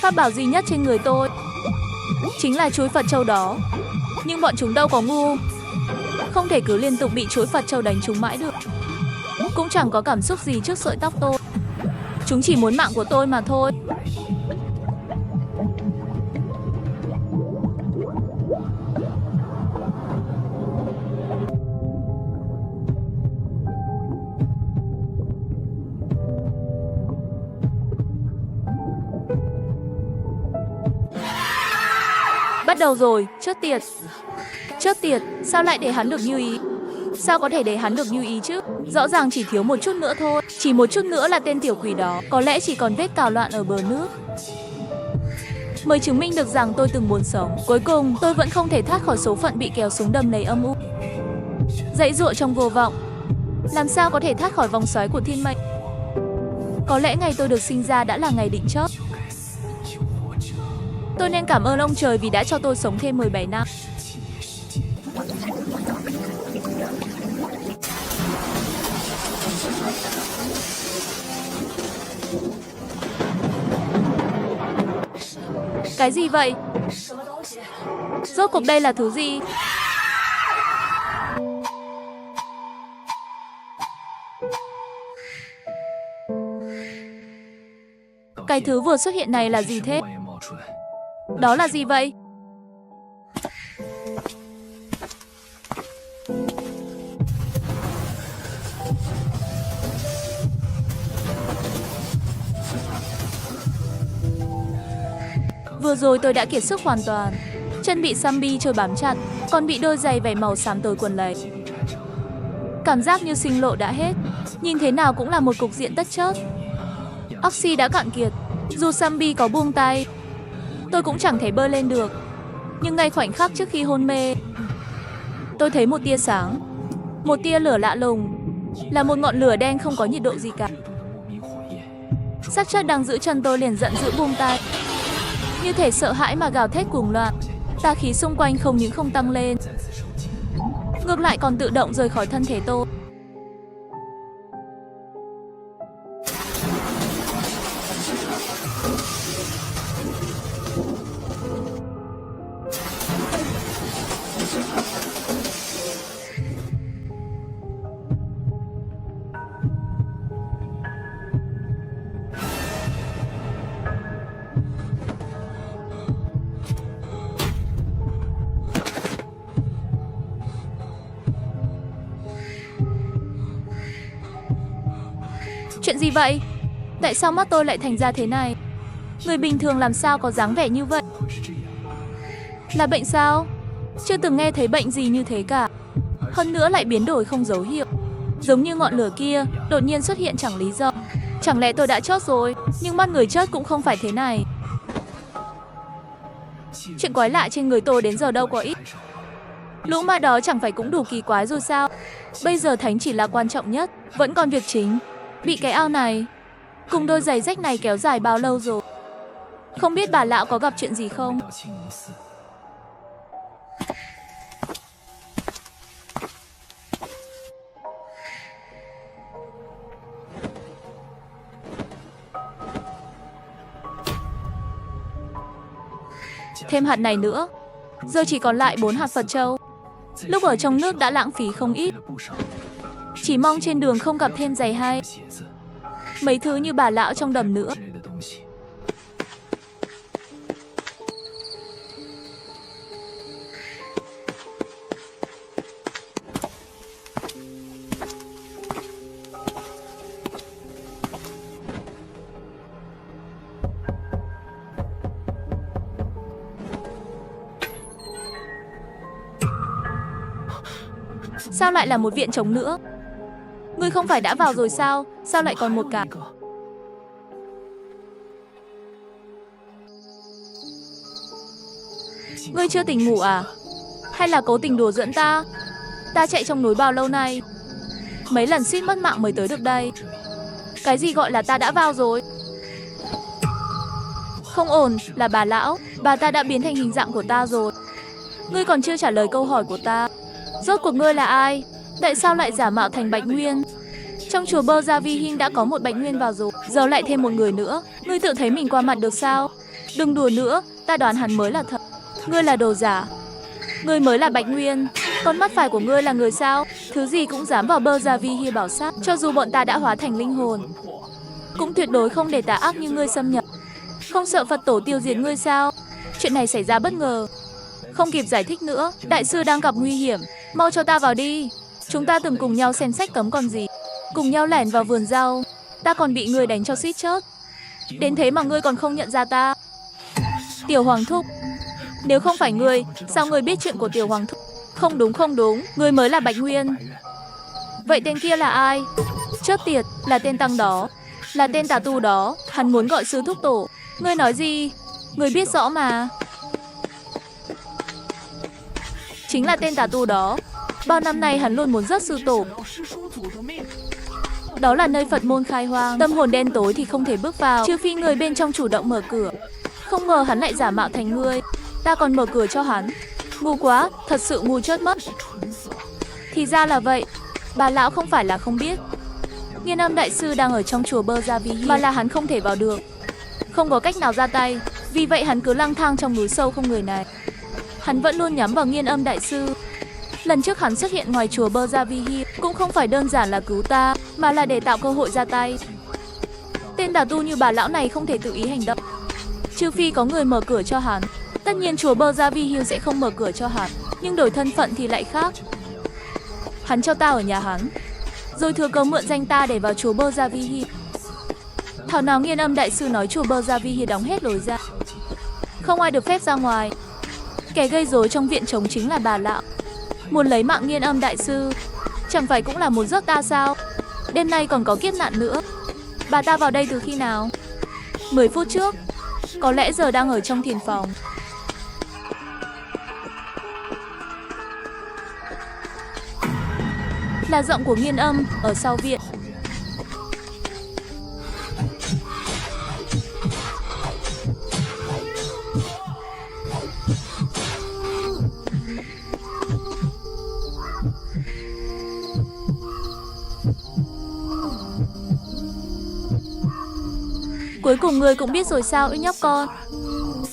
Pháp bảo duy nhất trên người tôi chính là chuối Phật châu đó. Nhưng bọn chúng đâu có ngu, không thể cứ liên tục bị chuối Phật châu đánh trúng mãi được. Cũng chẳng có cảm xúc gì trước sợi tóc tôi. Chúng chỉ muốn mạng của tôi mà thôi. Bắt đầu rồi, chết tiệt. Chết tiệt, sao lại để hắn được như ý? Sao có thể để hắn được như ý chứ? Rõ ràng chỉ thiếu một chút nữa thôi. Chỉ một chút nữa là tên tiểu quỷ đó có lẽ chỉ còn vết cào loạn ở bờ nước, mới chứng minh được rằng tôi từng muốn sống. Cuối cùng, tôi vẫn không thể thoát khỏi số phận bị kéo xuống đầm lầy âm u. Dãy dụa trong vô vọng, làm sao có thể thoát khỏi vòng xoáy của thiên mệnh? Có lẽ ngày tôi được sinh ra đã là ngày định chót. Tôi nên cảm ơn ông trời vì đã cho tôi sống thêm 17 năm. Cái gì vậy? Rốt cuộc đây là thứ gì? Cái thứ vừa xuất hiện này là gì thế? Đó là gì vậy? Vừa rồi tôi đã kiệt sức hoàn toàn. Chân bị Sambi trôi bám chặt, còn bị đôi giày vải màu xám tối quần lấy. Cảm giác như sinh lộ đã hết, nhìn thế nào cũng là một cục diện tất chớt. Oxy đã cạn kiệt, dù Sambi có buông tay, tôi cũng chẳng thể bơi lên được. Nhưng ngay khoảnh khắc trước khi hôn mê, tôi thấy một tia sáng, một tia lửa lạ lùng, là một ngọn lửa đen không có nhiệt độ gì cả. Xác chết đang giữ chân tôi liền giận dữ buông tay, như thể sợ hãi mà gào thét cuồng loạn. Tà khí xung quanh không những không tăng lên, ngược lại còn tự động rời khỏi thân thể tôi. Chuyện gì vậy? Tại sao mắt tôi lại thành ra thế này? Người bình thường làm sao có dáng vẻ như vậy? Là bệnh sao? Chưa từng nghe thấy bệnh gì như thế cả. Hơn nữa lại biến đổi không dấu hiệu, giống như ngọn lửa kia đột nhiên xuất hiện chẳng lý do. Chẳng lẽ tôi đã chót rồi? Nhưng mắt người chót cũng không phải thế này. Chuyện quái lạ trên người tôi đến giờ đâu có ít. Lũ ma đó chẳng phải cũng đủ kỳ quái rồi sao? Bây giờ thánh chỉ là quan trọng nhất, vẫn còn việc chính. Bị cái ao này cùng đôi giày rách này kéo dài bao lâu rồi? Không biết bà lão có gặp chuyện gì không? Thêm hạt này nữa, giờ chỉ còn lại 4 hạt Phật châu. Lúc ở trong nước đã lãng phí không ít. Chỉ mong trên đường không gặp thêm giày hay mấy thứ như bà lão trong đầm nữa. Sao lại là một viện trống nữa? Ngươi không phải đã vào rồi sao? Sao lại còn một cả? Ngươi chưa tỉnh ngủ à? Hay là cố tình đùa giỡn ta? Ta chạy trong núi bao lâu nay? Mấy lần suýt mất mạng mới tới được đây. Cái gì gọi là ta đã vào rồi? Không ổn, là bà lão. Bà ta đã biến thành hình dạng của ta rồi. Ngươi còn chưa trả lời câu hỏi của ta. Rốt cuộc ngươi là ai? Tại sao lại giả mạo thành Bạch Nguyên? Trong chùa Bơ Gia Vi Hinh đã có một Bạch Nguyên vào rồi, giờ lại thêm một người nữa. Ngươi tự thấy mình qua mặt được sao? Đừng đùa nữa, ta đoán hắn mới là thật. Ngươi là đồ giả. Ngươi mới là Bạch Nguyên. Con mắt phải của ngươi là người sao? Thứ gì cũng dám vào Bơ Gia Vi Hi bảo sát. Cho dù bọn ta đã hóa thành linh hồn, cũng tuyệt đối không để tà ác như ngươi xâm nhập. Không sợ Phật tổ tiêu diệt ngươi sao? Chuyện này xảy ra bất ngờ, không kịp giải thích nữa. Đại sư đang gặp nguy hiểm, mau cho ta vào đi. Chúng ta từng cùng nhau xem sách cấm còn gì, cùng nhau lẻn vào vườn rau. Ta còn bị người đánh cho suýt chết. Đến thế mà ngươi còn không nhận ra ta. Tiểu Hoàng Thúc, nếu không phải ngươi, sao ngươi biết chuyện của Tiểu Hoàng Thúc? Không đúng, không đúng, ngươi mới là Bạch Nguyên. Vậy tên kia là ai? Chớp tiệt, là tên tăng đó, là tên tà tu đó. Hắn muốn gọi sư thúc tổ. Ngươi nói gì? Ngươi biết rõ mà. Chính là tên tà tu đó. Bao năm nay hắn luôn muốn rớt sư tổ. Đó là nơi Phật môn khai hoang, tâm hồn đen tối thì không thể bước vào, trừ phi người bên trong chủ động mở cửa. Không ngờ hắn lại giả mạo thành ngươi. Ta còn mở cửa cho hắn. Ngu quá, thật sự ngu chớt mất. Thì ra là vậy. Bà lão không phải là không biết, Nghiên Âm đại sư đang ở trong chùa Bơ Gia Vi Hi, mà là hắn không thể vào được, không có cách nào ra tay. Vì vậy hắn cứ lang thang trong núi sâu không người này. Hắn vẫn luôn nhắm vào Nghiên Âm đại sư. Lần trước hắn xuất hiện ngoài chùa Bơ Gia Vi Hi cũng không phải đơn giản là cứu ta, mà là để tạo cơ hội ra tay. Tên tà tu như bà lão này không thể tự ý hành động, trừ phi có người mở cửa cho hắn. Tất nhiên chùa Bơ Gia Vi Hi sẽ không mở cửa cho hắn, nhưng đổi thân phận thì lại khác. Hắn cho ta ở nhà hắn, rồi thừa cơ mượn danh ta để vào chùa Bơ Gia Vi Hi. Thảo nào Nghiên Âm đại sư nói chùa Bơ Gia Vi Hi đóng hết lối ra, không ai được phép ra ngoài. Kẻ gây rối trong viện trống chính là bà lão. Muốn lấy mạng Nghiên Âm đại sư, chẳng phải cũng là muốn giết ta sao? Đêm nay còn có kiếp nạn nữa. Bà ta vào đây từ khi nào? 10 phút trước. Có lẽ giờ đang ở trong thiền phòng. Là giọng của Nghiên Âm ở sau viện. Cuối cùng ngươi cũng biết rồi sao, ư nhóc con?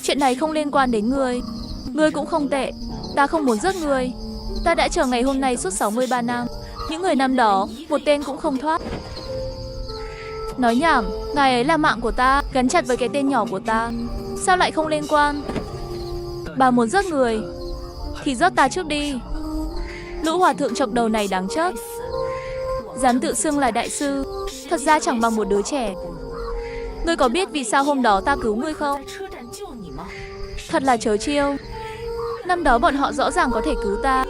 Chuyện này không liên quan đến ngươi. Ngươi cũng không tệ. Ta không muốn giết ngươi. Ta đã chờ ngày hôm nay suốt 63 năm. Những người năm đó, một tên cũng không thoát. Nói nhảm, ngài ấy là mạng của ta, gắn chặt với cái tên nhỏ của ta. Sao lại không liên quan? Bà muốn giết người thì giết ta trước đi. Lũ hòa thượng chọc đầu này đáng chết. Dám tự xưng là đại sư, thật ra chẳng bằng một đứa trẻ. Ngươi có biết vì sao hôm đó ta cứu ngươi không? Thật là trớ trêu. Năm đó bọn họ rõ ràng có thể cứu ta,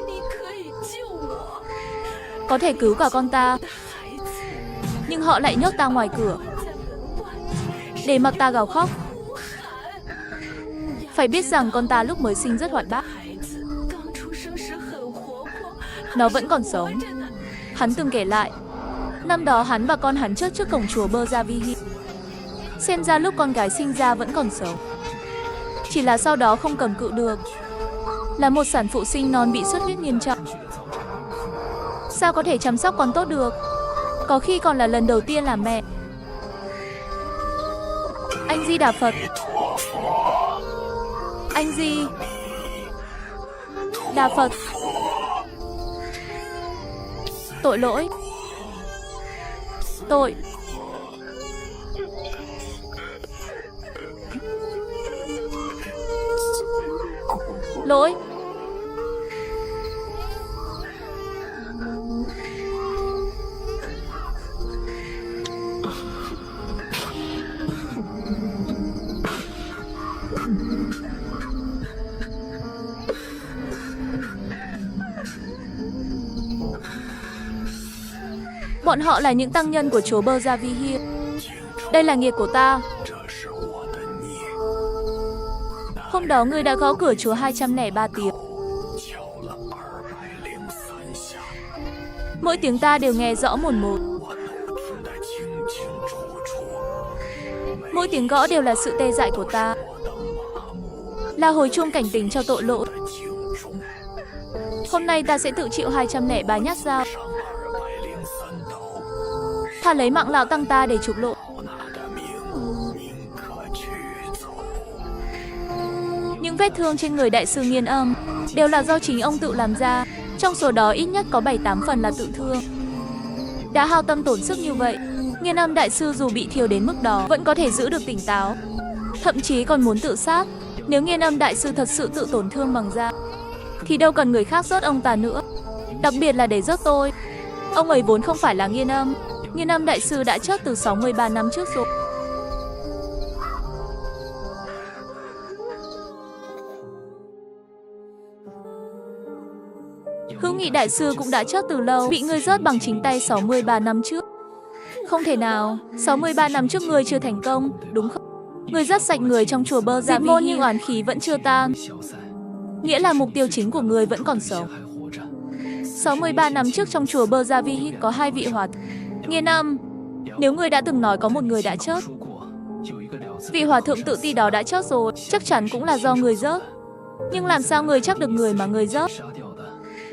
có thể cứu cả con ta, nhưng họ lại nhốt ta ngoài cửa để mặc ta gào khóc. Phải biết rằng con ta lúc mới sinh rất hoạt bát. Nó vẫn còn sống. Hắn từng kể lại, năm đó hắn và con hắn chết trước cổng chùa Bơ Gia Vi Hi. Xem ra lúc con gái sinh ra vẫn còn sống, chỉ là sau đó không cầm cự được, là một sản phụ sinh non bị xuất huyết nghiêm trọng. Sao có thể chăm sóc con tốt được? Có khi còn là lần đầu tiên làm mẹ. Anh Di Đà Phật. Anh Di Đà Phật. Tội lỗi. Tội. Lỗi. Bọn họ là những tăng nhân của chùa Bơ Gia Vi Hi. Đây là nghiệp của ta. Hôm đó ngươi đã gõ cửa chùa 203 tiếng. Mỗi tiếng ta đều nghe rõ mồn một. Mỗi tiếng gõ đều là sự tê dại của ta, là hồi chuông cảnh tỉnh cho tội lỗi. Hôm nay ta sẽ tự chịu 203 nhát dao. Thà lấy mạng lão tăng ta để trục lộ. Những vết thương trên người đại sư Nghiên Âm đều là do chính ông tự làm ra. Trong số đó ít nhất có 7-8 phần là tự thương. Đã hao tâm tổn sức như vậy, Nghiên Âm đại sư dù bị thiêu đến mức đó vẫn có thể giữ được tỉnh táo, thậm chí còn muốn tự sát. Nếu Nghiên Âm đại sư thật sự tự tổn thương bằng dao thì đâu cần người khác giết ông ta nữa, đặc biệt là để giết tôi. Ông ấy vốn không phải là Nghiên Âm. Nghiên Âm đại sư đã chết từ 63 năm trước rồi. Hữu Nghị đại sư cũng đã chết từ lâu, bị ngươi giết bằng chính tay 63 năm trước. Không thể nào, 63 năm trước ngươi chưa thành công, đúng không? Ngươi giết sạch người trong chùa Bơ Gia Vi Hi nhưng oán khí vẫn chưa tan, nghĩa là mục tiêu chính của ngươi vẫn còn sống. 63 năm trước trong chùa Bơ Gia Vi Hi có 2 vị hòa thượng. Nghiên Âm, nếu ngươi đã từng nói có một người đã chết, vị hòa thượng tự ti đó đã chết rồi, chắc chắn cũng là do người giết. Nhưng làm sao người chắc được người mà người giết?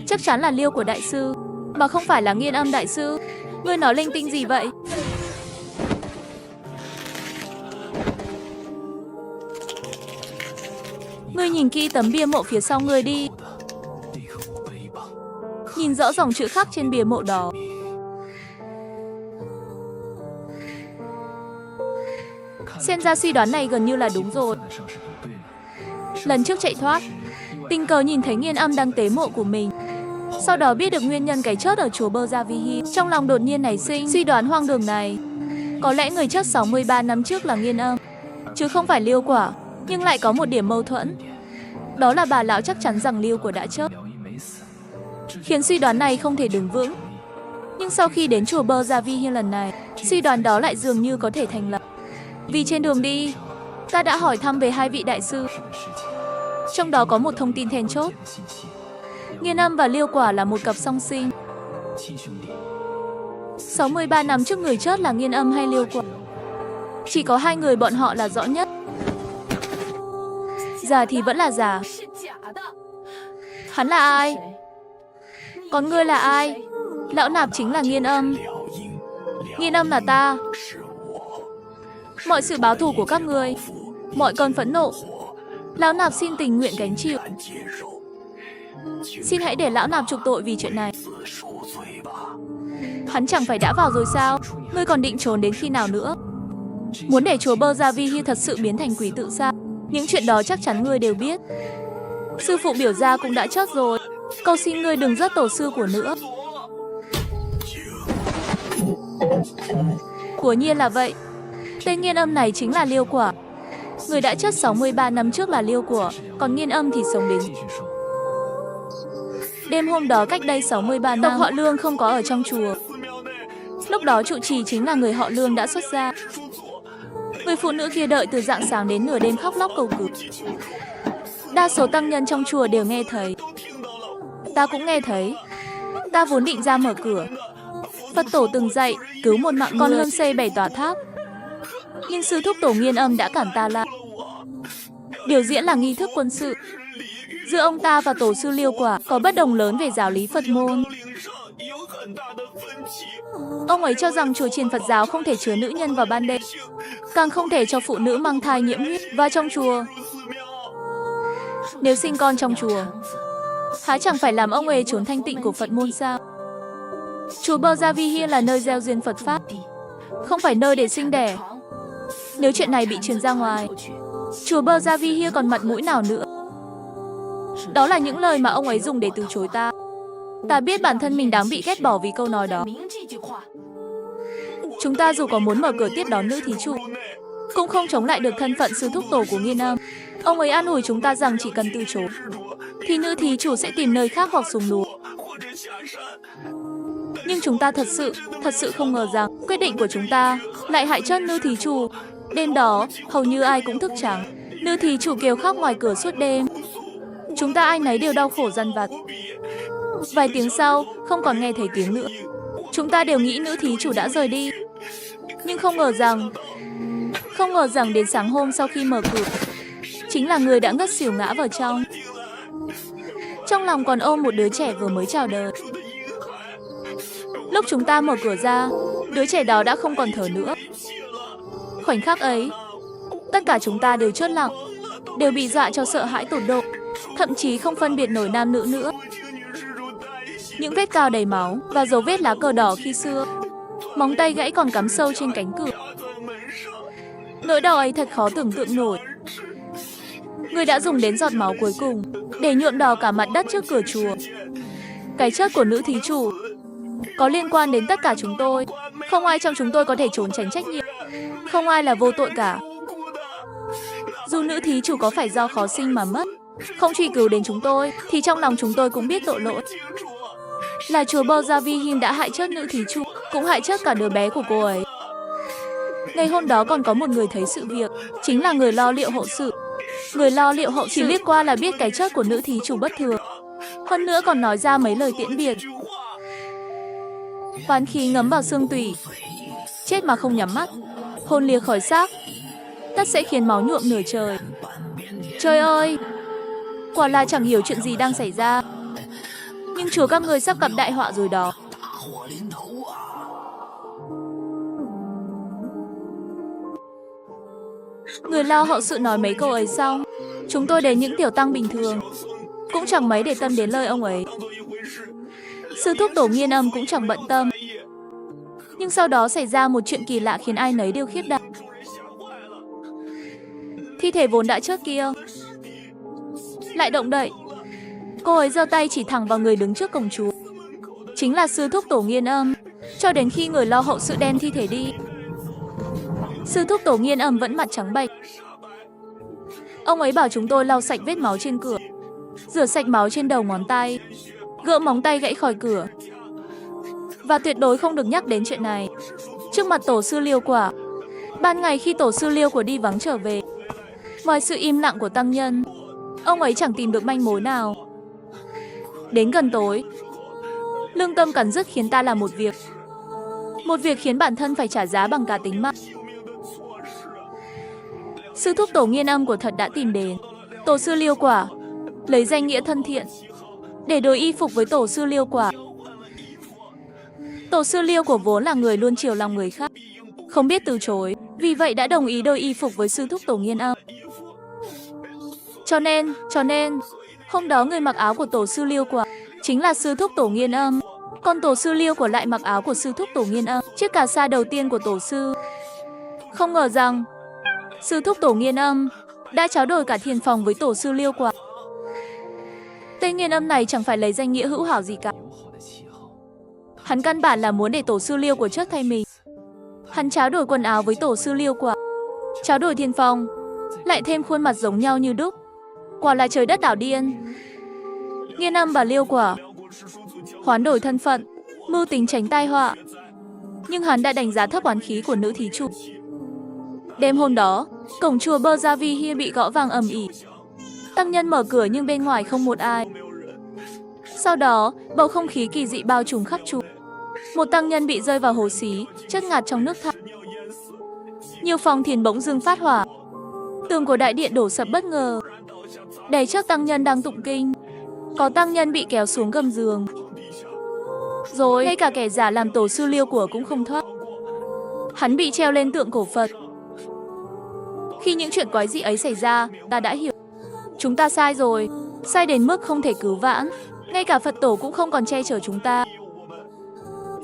Chắc chắn là Liêu của đại sư, mà không phải là Nghiên Âm đại sư. Ngươi nói linh tinh gì vậy? Ngươi nhìn kỹ tấm bia mộ phía sau ngươi đi. Nhìn rõ dòng chữ khắc trên bia mộ đó. Xem ra suy đoán này gần như là đúng rồi. Lần trước chạy thoát, tình cờ nhìn thấy Nghiên Âm đang tế mộ của mình, sau đó biết được nguyên nhân cái chết ở chùa Bơ Gia Vi Hi. Trong lòng đột nhiên nảy sinh suy đoán hoang đường này. Có lẽ người chết 63 năm trước là Nghiên Âm, chứ không phải Liêu Quả. Nhưng lại có một điểm mâu thuẫn. Đó là bà lão chắc chắn rằng Liêu Quả đã chết, khiến suy đoán này không thể đứng vững. Nhưng sau khi đến chùa Bơ Gia Vi Hiên lần này, suy đoán đó lại dường như có thể thành lập. Vì trên đường đi, ta đã hỏi thăm về hai vị đại sư. Trong đó có một thông tin then chốt. Nghiên Âm và Liêu Quả là một cặp song sinh. 63 năm trước người chết là Nghiên Âm hay Liêu Quả? Chỉ có hai người bọn họ là rõ nhất. Giả thì vẫn là giả. Hắn là ai? Còn ngươi là ai? Lão Nạp chính là Nghiên Âm. Nghiên Âm là ta. Mọi sự báo thù của các ngươi, mọi cơn phẫn nộ, Lão Nạp xin tình nguyện gánh chịu. Xin hãy để Lão Nạp chuộc tội vì chuyện này. Hắn chẳng phải đã vào rồi sao? Ngươi còn định trốn đến khi nào nữa? Muốn để chùa Bơ Gia Vi Hi thật sự biến thành quỷ tự sao? Những chuyện đó chắc chắn ngươi đều biết. Sư phụ biểu gia cũng đã chết rồi. Cầu xin ngươi đừng giết tổ sư của nữa. Quả nhiên là vậy. Tên Nghiên Âm này chính là Liêu Quả. Người đã chết 63 năm trước là Liêu Quả, còn Nghiên Âm thì sống đến. Đêm hôm đó cách đây 63 năm, tộc họ Lương không có ở trong chùa. Lúc đó trụ trì chính là người họ Lương đã xuất gia. Người phụ nữ kia đợi từ rạng sáng đến nửa đêm khóc lóc cầu cứu. Đa số tăng nhân trong chùa đều nghe thấy. Ta cũng nghe thấy. Ta vốn định ra mở cửa. Phật tổ từng dạy, cứu một mạng còn hơn xây 7 tòa tháp. Nhưng sư thúc tổ Nghiên Âm đã cản ta lại. Biểu diễn là nghi thức quân sự. Giữa ông ta và tổ sư Liêu Quả có bất đồng lớn về giáo lý Phật môn. Ông ấy cho rằng chùa chiền Phật giáo không thể chứa nữ nhân vào ban đêm, càng không thể cho phụ nữ mang thai nhiễm huyết vào trong chùa. Nếu sinh con trong chùa, há chẳng phải làm ông ấy trốn thanh tịnh của Phật môn sao? Chùa Bơ Gia Vi Hi là nơi gieo duyên Phật Pháp, không phải nơi để sinh đẻ. Nếu chuyện này bị truyền ra ngoài, chùa Bơ Gia Vi Hi còn mặt mũi nào nữa? Đó là những lời mà ông ấy dùng để từ chối ta. Ta biết bản thân mình đáng bị ghét bỏ vì câu nói đó. Chúng ta dù có muốn mở cửa tiếp đón nữ thí chủ, cũng không chống lại được thân phận sư thúc tổ của Nghiên Âm. Ông ấy an ủi chúng ta rằng chỉ cần từ chối, thì nữ thí chủ sẽ tìm nơi khác hoặc xuống núi. Nhưng chúng ta thật sự không ngờ rằng quyết định của chúng ta lại hại chết nữ thí chủ. Đêm đó, hầu như ai cũng thức trắng. Nữ thí chủ kêu khóc ngoài cửa suốt đêm. Chúng ta ai nấy đều đau khổ dằn vặt. Vài tiếng sau, không còn nghe thấy tiếng nữa. Chúng ta đều nghĩ nữ thí chủ đã rời đi. Nhưng không ngờ rằng đến sáng hôm sau khi mở cửa, chính là người đã ngất xỉu ngã vào trong. Trong lòng còn ôm một đứa trẻ vừa mới chào đời. Lúc chúng ta mở cửa ra, đứa trẻ đó đã không còn thở nữa. Khoảnh khắc ấy, tất cả chúng ta đều chốt lặng, đều bị dọa cho sợ hãi tột độ, thậm chí không phân biệt nổi nam nữ nữa. Những vết cào đầy máu và dấu vết lá cờ đỏ khi xưa, móng tay gãy còn cắm sâu trên cánh cửa. Nỗi đau ấy thật khó tưởng tượng nổi. Người đã dùng đến giọt máu cuối cùng để nhuộm đỏ cả mặt đất trước cửa chùa. Cái chết của nữ thí chủ có liên quan đến tất cả chúng tôi. Không ai trong chúng tôi có thể trốn tránh trách nhiệm. Không ai là vô tội cả. Dù nữ thí chủ có phải do khó sinh mà mất, không truy cứu đến chúng tôi, thì trong lòng chúng tôi cũng biết tội lỗi. Là chùa Bơ Gia Vi Hi đã hại chết nữ thí chủ, cũng hại chết cả đứa bé của cô ấy. Ngày hôm đó còn có một người thấy sự việc, chính là người lo liệu hậu sự. Người lo liệu hậu chỉ liếc qua là biết cái chết của nữ thí chủ bất thường. Hơn nữa còn nói ra mấy lời tiễn biệt. Oán khí ngấm vào xương tủy, chết mà không nhắm mắt, hồn lìa khỏi xác, tất sẽ khiến máu nhuộm nửa trời. Trời ơi, quả là chẳng hiểu chuyện gì đang xảy ra. Nhưng chùa các người sắp gặp đại họa rồi đó. Người lo hậu sự nói mấy câu ấy xong, chúng tôi đến những tiểu tăng bình thường, cũng chẳng mấy để tâm đến lời ông ấy. Sư thúc tổ Nghiên Âm cũng chẳng bận tâm. Nhưng sau đó xảy ra một chuyện kỳ lạ khiến ai nấy đều khiếp đảm. Thi thể vốn đã chết kia lại động đậy. Cô ấy giơ tay chỉ thẳng vào người đứng trước cổng chùa, chính là sư thúc tổ Nghiên Âm. Cho đến khi người lo hậu sự đem thi thể đi, sư thúc tổ Nghiên Âm vẫn mặt trắng bệch. Ông ấy bảo chúng tôi lau sạch vết máu trên cửa, rửa sạch máu trên đầu ngón tay, gỡ móng tay gãy khỏi cửa. Và tuyệt đối không được nhắc đến chuyện này trước mặt tổ sư Liêu Quả. Ban ngày khi tổ sư Liêu Quả đi vắng trở về, ngoài sự im lặng của tăng nhân, ông ấy chẳng tìm được manh mối nào. Đến gần tối, lương tâm cắn rứt khiến ta làm một việc khiến bản thân phải trả giá bằng cả tính mạng. Sư thúc tổ Nghiên Âm của thật đã tìm đến tổ sư Liêu Quả, lấy danh nghĩa thân thiện để đổi y phục với tổ sư Liêu Quả. Tổ sư Liêu Quả vốn là người luôn chiều lòng người khác, không biết từ chối, vì vậy đã đồng ý đổi y phục với sư thúc tổ Nghiên Âm. Cho nên, hôm đó người mặc áo của tổ sư Liêu Quả chính là sư thúc tổ Nghiên Âm, còn tổ sư Liêu Quả lại mặc áo của sư thúc tổ Nghiên Âm, chiếc cà sa đầu tiên của tổ sư. Không ngờ rằng sư thúc tổ Nghiên Âm đã tráo đổi cả thiền phòng với tổ sư Liêu Quả. Tên Nghiên Âm này chẳng phải lấy danh nghĩa hữu hảo gì cả. Hắn căn bản là muốn để tổ sư Liêu Quả trước thay mình. Hắn tráo đổi quần áo với tổ sư Liêu Quả, tráo đổi thiền phòng, lại thêm khuôn mặt giống nhau như đúc. Quả là trời đất đảo điên. Nghiên Âm và Liêu Quả hoán đổi thân phận, mưu tính tránh tai họa. Nhưng hắn đã đánh giá thấp oán khí của nữ thí chủ. Đêm hôm đó, cổng chùa Bơ Gia Vi Hia bị gõ vang ầm ĩ. Tăng nhân mở cửa nhưng bên ngoài không một ai. Sau đó, bầu không khí kỳ dị bao trùm khắp chùa. Một tăng nhân bị rơi vào hồ xí, chất ngạt trong nước thải. Nhiều phòng thiền bỗng dưng phát hỏa. Tường của đại điện đổ sập bất ngờ, đè trước tăng nhân đang tụng kinh. Có tăng nhân bị kéo xuống gầm giường. Rồi, ngay cả kẻ giả làm tổ sư Liêu Quả cũng không thoát. Hắn bị treo lên tượng cổ Phật. Khi những chuyện quái dị ấy xảy ra, ta đã hiểu. Chúng ta sai rồi, sai đến mức không thể cứu vãn. Ngay cả Phật tổ cũng không còn che chở chúng ta.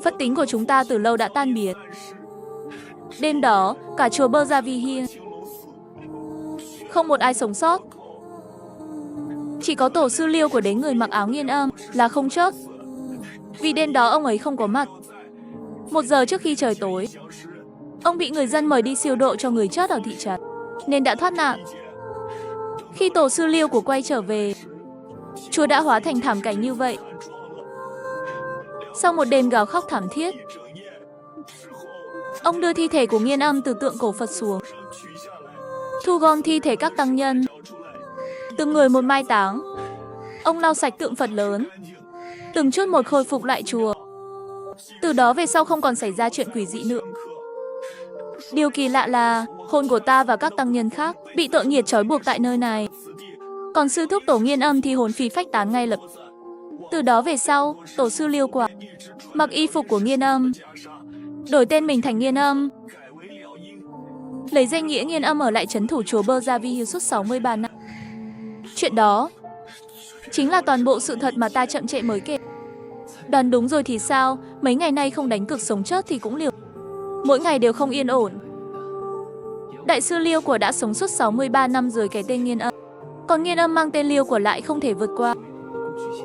Phật tính của chúng ta từ lâu đã tan biến. Đêm đó, cả chùa Bơ Gia Vi Hia không một ai sống sót. Chỉ có tổ sư Liêu của đến người mặc áo Nghiên Âm là không chết. Vì đêm đó ông ấy không có mặt. 1 giờ trước khi trời tối, ông bị người dân mời đi siêu độ cho người chết ở thị trấn, nên đã thoát nạn. Khi tổ sư Liêu của quay trở về, chùa đã hóa thành thảm cảnh như vậy. Sau một đêm gào khóc thảm thiết, ông đưa thi thể của Nghiên Âm từ tượng cổ Phật xuống, thu gom thi thể các tăng nhân, từng người một mai táng. Ông lau sạch tượng Phật lớn, từng chút một khôi phục lại chùa. Từ đó về sau không còn xảy ra chuyện quỷ dị nữa. Điều kỳ lạ là hồn của ta và các tăng nhân khác bị tội nghiệt trói buộc tại nơi này. Còn sư thúc tổ Nghiên Âm thì hồn phi phách tán ngay lập. Từ đó về sau, tổ sư Liêu Quả mặc y phục của Nghiên Âm, đổi tên mình thành Nghiên Âm, lấy danh nghĩa Nghiên Âm ở lại trấn thủ chùa Bơ Gia Vi Hia suốt 63 năm. Chuyện đó chính là toàn bộ sự thật mà ta chậm trễ mới kể. Đoán đúng rồi thì sao, mấy ngày nay không đánh cược sống chết thì cũng liều. Mỗi ngày đều không yên ổn. Đại sư Liêu Quả đã sống suốt 63 năm dưới cái tên Nghiên Âm. Còn Nghiên Âm mang tên Liêu Quả lại không thể vượt qua.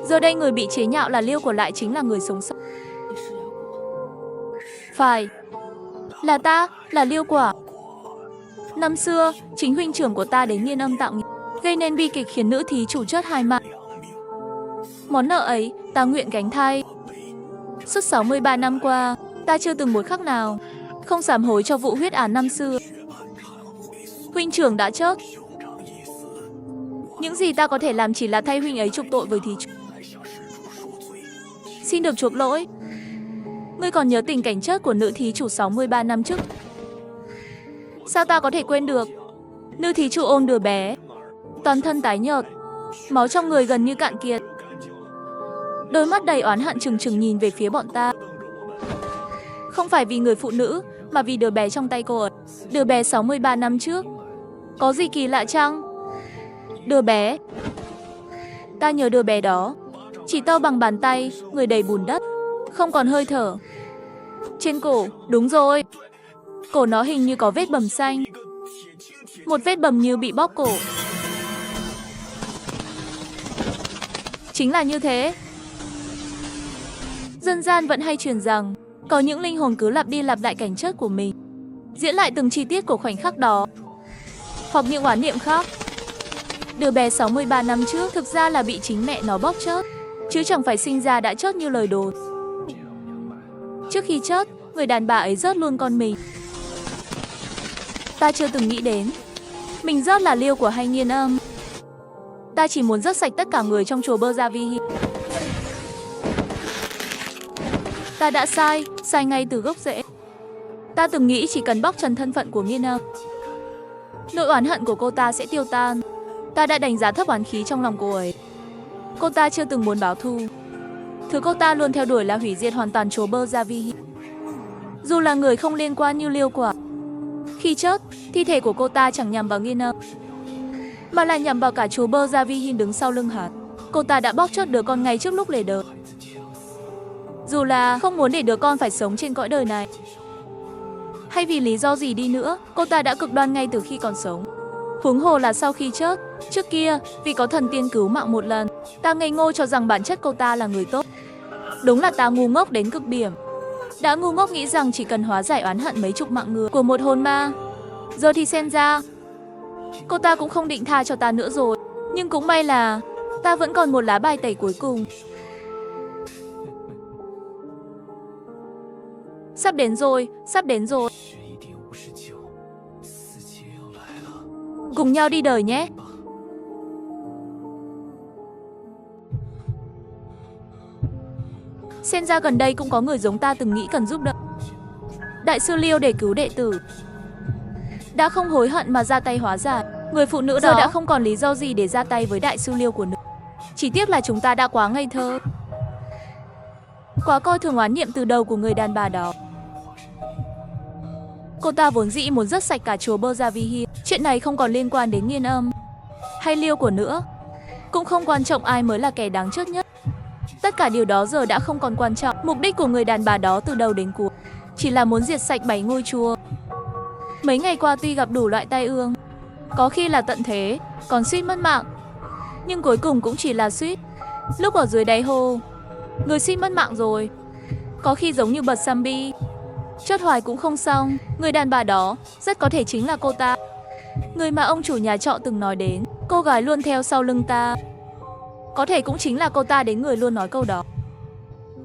Giờ đây người bị chế nhạo là Liêu Quả lại chính là người sống sót. Phải, là ta, là Liêu Quả. Năm xưa, chính huynh trưởng của ta đến Nghiên Âm tạo nghiệp, gây nên bi kịch khiến nữ thí chủ chết 2 mạng. Món nợ ấy, ta nguyện gánh thay. Suốt 63 năm qua, ta chưa từng một khắc nào không sám hối cho vụ huyết án năm xưa. Huynh trưởng đã chết. Những gì ta có thể làm chỉ là thay huynh ấy chuộc tội với thí chủ. Xin được chuộc lỗi. Ngươi còn nhớ tình cảnh chết của nữ thí chủ 63 năm trước? Sao ta có thể quên được? Nữ thí chủ ôm đứa bé, toàn thân tái nhợt, máu trong người gần như cạn kiệt. Đôi mắt đầy oán hận trừng trừng nhìn về phía bọn ta. Không phải vì người phụ nữ, mà vì đứa bé trong tay cô ấy. Đứa bé 63 năm trước. Có gì kỳ lạ chăng? Đứa bé. Ta nhớ đứa bé đó. Chỉ to bằng bàn tay, người đầy bùn đất, không còn hơi thở. Trên cổ, đúng rồi. Cổ nó hình như có vết bầm xanh. Một vết bầm như bị bóp cổ. Chính là như thế. Dân gian vẫn hay truyền rằng có những linh hồn cứ lặp đi lặp lại cảnh chết của mình, diễn lại từng chi tiết của khoảnh khắc đó, hoặc những oán niệm khác. Đứa bé 63 năm trước thực ra là bị chính mẹ nó bóp chết, chứ chẳng phải sinh ra đã chết như lời đồn. Trước khi chết, người đàn bà ấy rớt luôn con mình. Ta chưa từng nghĩ đến mình rớt là liêu của hay nghiên âm. Ta chỉ muốn rớt sạch tất cả người trong chùa Bơ Gia Vi Hi. Ta đã sai ngay từ gốc rễ. Ta từng nghĩ chỉ cần bóc trần thân phận của nghiên âm, nỗi oán hận của cô ta sẽ tiêu tan. Ta đã đánh giá thấp oán khí trong lòng cô ấy. Cô ta chưa từng muốn báo thù. Thứ cô ta luôn theo đuổi là hủy diệt hoàn toàn chùa Bơ Gia Vi Hi. Dù là người không liên quan như Liêu Quả. Khi chết, thi thể của cô ta chẳng nhằm vào nghiên âm, mà là nhằm vào cả chùa Bơ Gia Vi Hi đứng sau lưng hắn. Cô ta đã bóp chết đứa con ngay trước lúc lề đời. Dù là không muốn để đứa con phải sống trên cõi đời này, hay vì lý do gì đi nữa, cô ta đã cực đoan ngay từ khi còn sống. Huống hồ là sau khi chết. Trước kia, vì có thần tiên cứu mạng một lần, ta ngây ngô cho rằng bản chất cô ta là người tốt. Đúng là ta ngu ngốc đến cực điểm. Đã ngu ngốc nghĩ rằng chỉ cần hóa giải oán hận mấy chục mạng người của một hồn ma. Giờ thì xem ra, cô ta cũng không định tha cho ta nữa rồi. Nhưng cũng may là ta vẫn còn một lá bài tẩy cuối cùng. Sắp đến rồi, sắp đến rồi. Cùng nhau đi đời nhé. Xem ra gần đây cũng có người giống ta từng nghĩ cần giúp đỡ. Đại sư Liêu để cứu đệ tử, đã không hối hận mà ra tay hóa giải. Người phụ nữ đó đã không còn lý do gì để ra tay với đại sư Liêu của nữ. Chỉ tiếc là chúng ta đã quá ngây thơ, quá coi thường oán niệm từ đầu của người đàn bà đó. Cô ta vốn dĩ muốn rớt sạch cả chùa Bơ Gia Vi Hi. Chuyện này không còn liên quan đến nghiên âm hay Liêu của nữa. Cũng không quan trọng ai mới là kẻ đáng chết nhất. Tất cả điều đó giờ đã không còn quan trọng. Mục đích của người đàn bà đó từ đầu đến cuối chỉ là muốn diệt sạch 7 ngôi chùa. Mấy ngày qua tuy gặp đủ loại tai ương, có khi là tận thế, còn suýt mất mạng, nhưng cuối cùng cũng chỉ là suýt. Lúc ở dưới đáy hồ, người suýt mất mạng rồi, có khi giống như bật Sambi, chớt hoài cũng không xong. Người đàn bà đó rất có thể chính là cô ta, người mà ông chủ nhà trọ từng nói đến. Cô gái luôn theo sau lưng ta, có thể cũng chính là cô ta đến người luôn nói câu đó.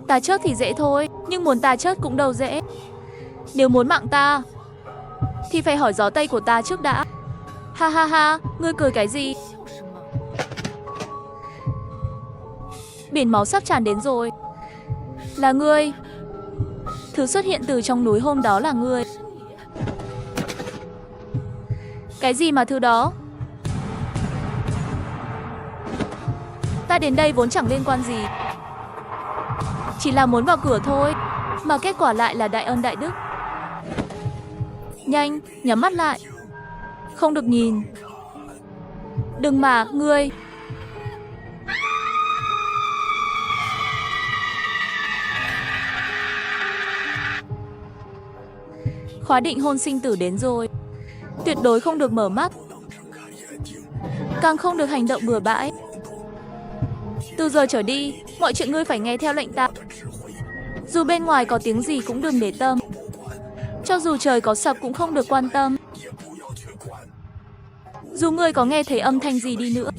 Ta chết thì dễ thôi, nhưng muốn ta chết cũng đâu dễ. Nếu muốn mạng ta thì phải hỏi gió tây của ta trước đã. Ha ha ha, ngươi cười cái gì? Biển máu sắp tràn đến rồi. Là ngươi. Thứ xuất hiện từ trong núi hôm đó là ngươi. Cái gì mà thứ đó? Ta đến đây vốn chẳng liên quan gì, chỉ là muốn vào cửa thôi, mà kết quả lại là đại ân đại đức. Nhanh, nhắm mắt lại. Không được nhìn. Đừng mà, ngươi. Khóa định hôn sinh tử đến rồi. Tuyệt đối không được mở mắt, càng không được hành động bừa bãi. Từ giờ trở đi, mọi chuyện ngươi phải nghe theo lệnh ta. Dù bên ngoài có tiếng gì cũng đừng để tâm. Cho dù trời có sập cũng không được quan tâm. Dù ngươi có nghe thấy âm thanh gì đi nữa,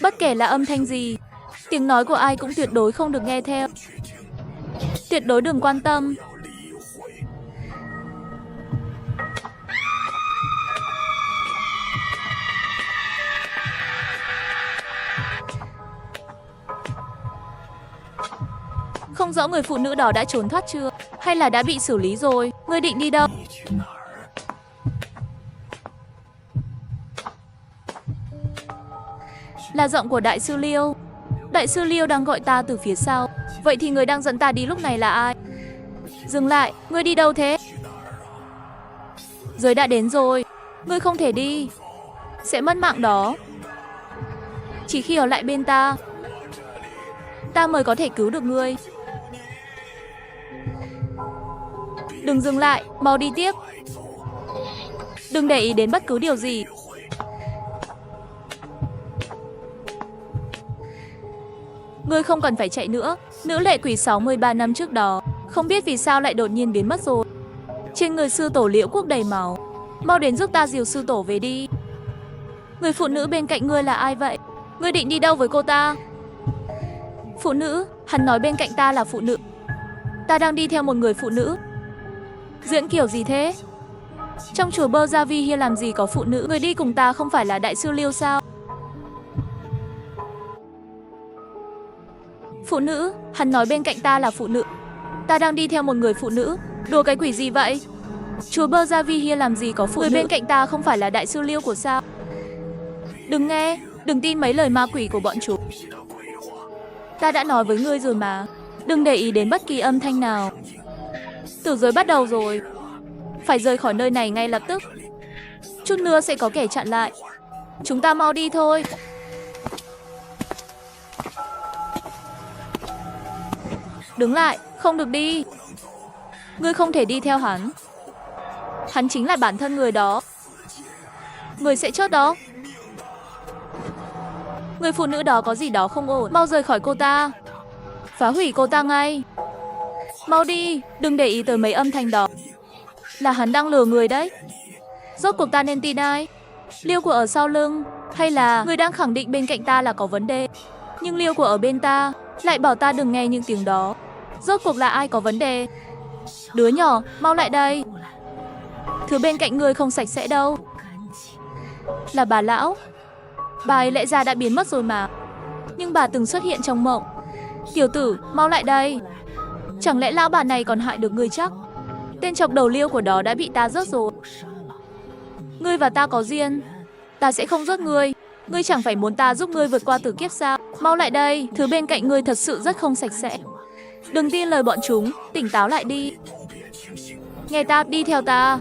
bất kể là âm thanh gì, tiếng nói của ai cũng tuyệt đối không được nghe theo. Tuyệt đối đừng quan tâm. Không rõ người phụ nữ đó đã trốn thoát chưa, hay là đã bị xử lý rồi. Ngươi định đi đâu? Là giọng của đại sư Liêu. Đại sư Liêu đang gọi ta từ phía sau. Vậy thì người đang dẫn ta đi lúc này là ai? Dừng lại, ngươi đi đâu thế? Giới đã đến rồi, ngươi không thể đi, sẽ mất mạng đó. Chỉ khi ở lại bên ta mới có thể cứu được ngươi. Đừng dừng lại, mau đi tiếp. Đừng để ý đến bất cứ điều gì. Ngươi không cần phải chạy nữa. Nữ lệ quỷ 63 năm trước đó không biết vì sao lại đột nhiên biến mất rồi. Trên người sư tổ Liễu Quốc đầy máu. Mau đến giúp ta dìu sư tổ về đi. Người phụ nữ bên cạnh ngươi là ai vậy? Ngươi định đi đâu với cô ta? Phụ nữ, hắn nói bên cạnh ta là phụ nữ. Ta đang đi theo một người phụ nữ. Diễn kiểu gì thế? Trong chùa Bơ Gia Vi Hia làm gì có phụ nữ? Người đi cùng ta không phải là đại sư Liêu sao? Phụ nữ, hắn nói bên cạnh ta là phụ nữ. Ta đang đi theo một người phụ nữ. Đùa cái quỷ gì vậy? Chùa Bơ Gia Vi Hia làm gì có phụ nữ? Người bên cạnh ta không phải là đại sư Liêu của sao? Đừng nghe, đừng tin mấy lời ma quỷ của bọn chúng. Ta đã nói với ngươi rồi mà. Đừng để ý đến bất kỳ âm thanh nào. Tử giới bắt đầu rồi. Phải rời khỏi nơi này ngay lập tức. Chút nữa sẽ có kẻ chặn lại. Chúng ta mau đi thôi. Đứng lại, không được đi. Ngươi không thể đi theo hắn. Hắn chính là bản thân người đó. Người sẽ chết đó. Người phụ nữ đó có gì đó không ổn. Mau rời khỏi cô ta. Phá hủy cô ta ngay. Mau đi, đừng để ý tới mấy âm thanh đó. Là hắn đang lừa người đấy. Rốt cuộc ta nên tin ai? Liêu của ở sau lưng, hay là người đang khẳng định bên cạnh ta là có vấn đề? Nhưng Liêu của ở bên ta lại bảo ta đừng nghe những tiếng đó. Rốt cuộc là ai có vấn đề? Đứa nhỏ, mau lại đây. Thứ bên cạnh người không sạch sẽ đâu. Là bà lão. Bà ấy lẽ ra đã biến mất rồi mà. Nhưng bà từng xuất hiện trong mộng. Tiểu tử, mau lại đây. Chẳng lẽ lão bà này còn hại được ngươi chắc? Tên chọc đầu Liêu của đó đã bị ta rớt rồi. Ngươi và ta có duyên. Ta sẽ không rớt ngươi. Ngươi chẳng phải muốn ta giúp ngươi vượt qua tử kiếp sao? Mau lại đây, thứ bên cạnh ngươi thật sự rất không sạch sẽ. Đừng tin lời bọn chúng, tỉnh táo lại đi. Nghe ta, đi theo ta.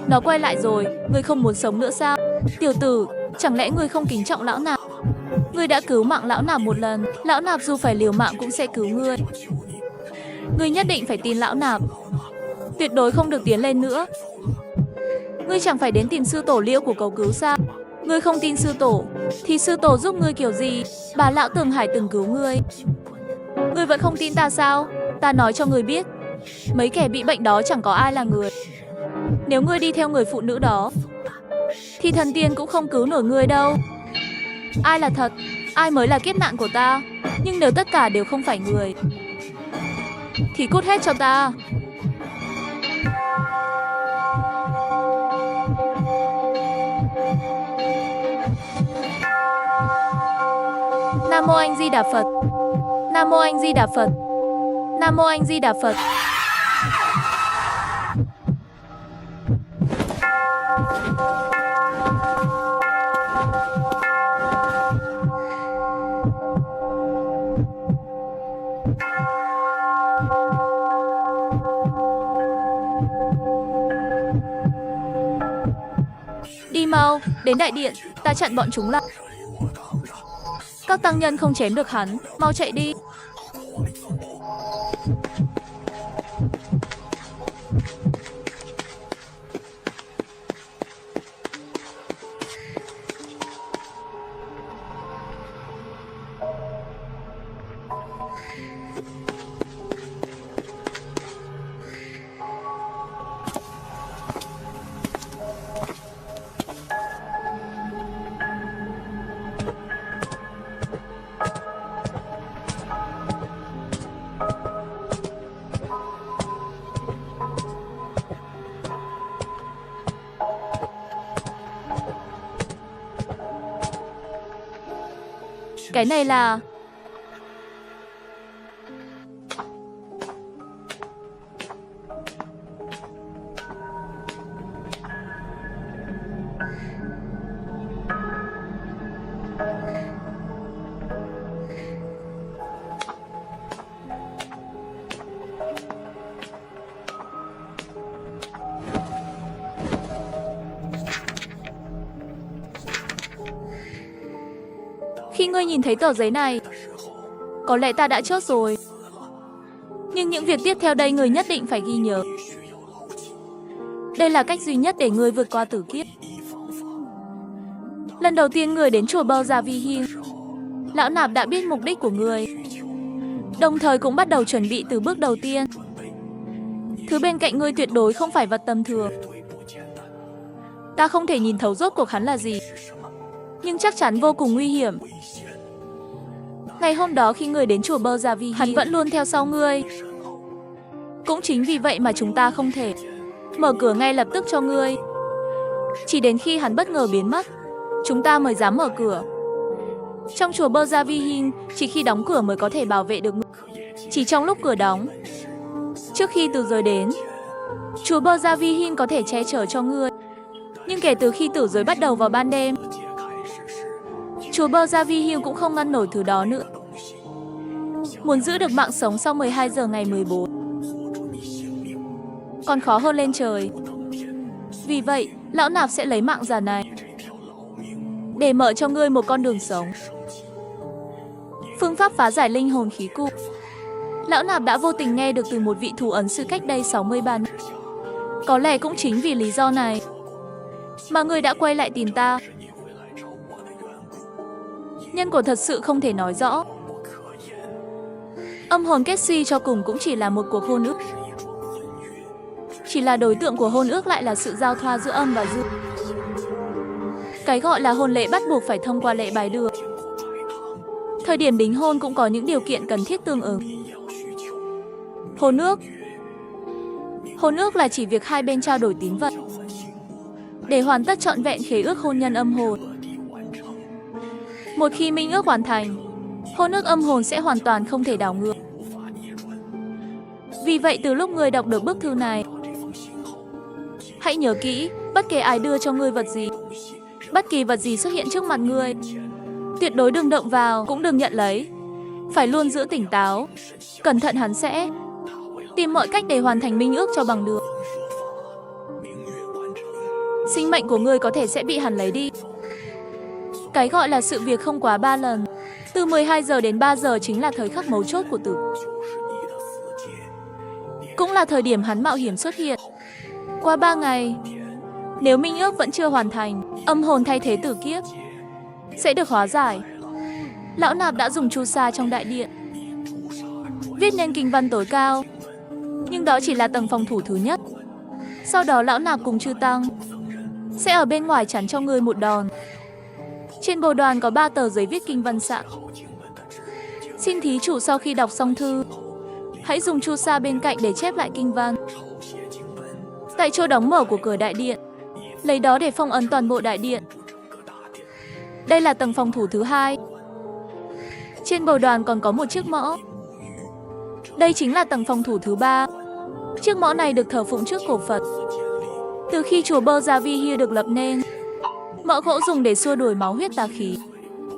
Nó quay lại rồi, ngươi không muốn sống nữa sao? Tiểu tử, chẳng lẽ ngươi không kính trọng lão nạp? Ngươi đã cứu mạng lão nạp một lần, lão nạp dù phải liều mạng cũng sẽ cứu ngươi. Ngươi nhất định phải tin lão nạp. Tuyệt đối không được tiến lên nữa. Ngươi chẳng phải đến tìm sư tổ Liêu của cầu cứu sao? Ngươi không tin sư tổ, thì sư tổ giúp ngươi kiểu gì? Bà lão Tường Hải từng cứu ngươi. Ngươi vẫn không tin ta sao? Ta nói cho ngươi biết, mấy kẻ bị bệnh đó chẳng có ai là người. Nếu ngươi đi theo người phụ nữ đó, thì thần tiên cũng không cứu nổi ngươi đâu. Ai là thật, ai mới là kiếp nạn của ta. Nhưng nếu tất cả đều không phải người, thì cút hết cho ta. Nam Mô Anh Di Đà Phật. Nam Mô Anh Di Đà Phật. Nam Mô Anh Di Đà Phật. Đi mau, đến đại điện, ta chặn bọn chúng lại. Các tăng nhân không chém được hắn, mau chạy đi. Cái này là... Khi ngươi nhìn thấy tờ giấy này, có lẽ ta đã chết rồi. Nhưng những việc tiếp theo đây ngươi nhất định phải ghi nhớ. Đây là cách duy nhất để ngươi vượt qua tử kiếp. Lần đầu tiên ngươi đến chùa Bơ Gia Vi Hia, lão nạp đã biết mục đích của ngươi, đồng thời cũng bắt đầu chuẩn bị từ bước đầu tiên. Thứ bên cạnh ngươi tuyệt đối không phải vật tầm thường. Ta không thể nhìn thấu rốt cuộc hắn là gì, nhưng chắc chắn vô cùng nguy hiểm. Ngày hôm đó khi ngươi đến chùa Bơ Gia Vi, hắn vẫn luôn theo sau ngươi. Cũng chính vì vậy mà chúng ta không thể mở cửa ngay lập tức cho ngươi. Chỉ đến khi hắn bất ngờ biến mất, chúng ta mới dám mở cửa. Trong chùa Bơ Gia Vi Hin, chỉ khi đóng cửa mới có thể bảo vệ được ngươi. Chỉ trong lúc cửa đóng, trước khi tử giới đến, chùa Bơ Gia Vi Hin có thể che chở cho ngươi. Nhưng kể từ khi tử giới bắt đầu vào ban đêm, chùa Bơ Gia Vi Hin cũng không ngăn nổi thứ đó nữa. Muốn giữ được mạng sống sau 12 giờ ngày 14 còn khó hơn lên trời. Vì vậy, lão nạp sẽ lấy mạng già này để mở cho ngươi một con đường sống. Phương pháp phá giải linh hồn khí cụ, lão nạp đã vô tình nghe được từ một vị thủ ấn sư cách đây 63 năm. Có lẽ cũng chính vì lý do này mà ngươi đã quay lại tìm ta. Nhân quả thật sự không thể nói rõ. Âm hồn kết suy cho cùng cũng chỉ là một cuộc hôn ước. Chỉ là đối tượng của hôn ước lại là sự giao thoa giữa âm và dương. Cái gọi là hôn lễ bắt buộc phải thông qua lễ bái đường. Thời điểm đính hôn cũng có những điều kiện cần thiết tương ứng. Hôn ước. Hôn ước là chỉ việc hai bên trao đổi tín vật để hoàn tất trọn vẹn khế ước hôn nhân âm hồn. Một khi minh ước hoàn thành, hôn ước âm hồn sẽ hoàn toàn không thể đảo ngược. Vì vậy từ lúc ngươi đọc được bức thư này, hãy nhớ kỹ, bất kể ai đưa cho ngươi vật gì, bất kỳ vật gì xuất hiện trước mặt ngươi, tuyệt đối đừng động vào, cũng đừng nhận lấy. Phải luôn giữ tỉnh táo, cẩn thận hắn sẽ tìm mọi cách để hoàn thành minh ước cho bằng được. Sinh mệnh của ngươi có thể sẽ bị hắn lấy đi. Cái gọi là sự việc không quá 3 lần. Từ 12 giờ đến 3 giờ chính là thời khắc mấu chốt của tử. Cũng là thời điểm hắn mạo hiểm xuất hiện. Qua 3 ngày, nếu minh ước vẫn chưa hoàn thành, âm hồn thay thế tử kiếp sẽ được hóa giải. Lão nạp đã dùng chu sa trong đại điện viết nên kinh văn tối cao, nhưng đó chỉ là tầng phòng thủ thứ nhất. Sau đó lão nạp cùng chư tăng sẽ ở bên ngoài chắn cho ngươi một đòn. Trên bồ đoàn có 3 tờ giấy viết kinh văn sạng. Xin thí chủ sau khi đọc xong thư, hãy dùng chu sa bên cạnh để chép lại kinh văn. Tại chỗ đóng mở của cửa đại điện, lấy đó để phong ấn toàn bộ đại điện. Đây là tầng phòng thủ thứ 2. Trên bồ đoàn còn có một chiếc mõ. Đây chính là tầng phòng thủ thứ 3. Chiếc mõ này được thờ phụng trước cổ Phật. Từ khi chùa Bơ Gia Vi Hia được lập nên, mõ gỗ dùng để xua đuổi máu huyết tà khí.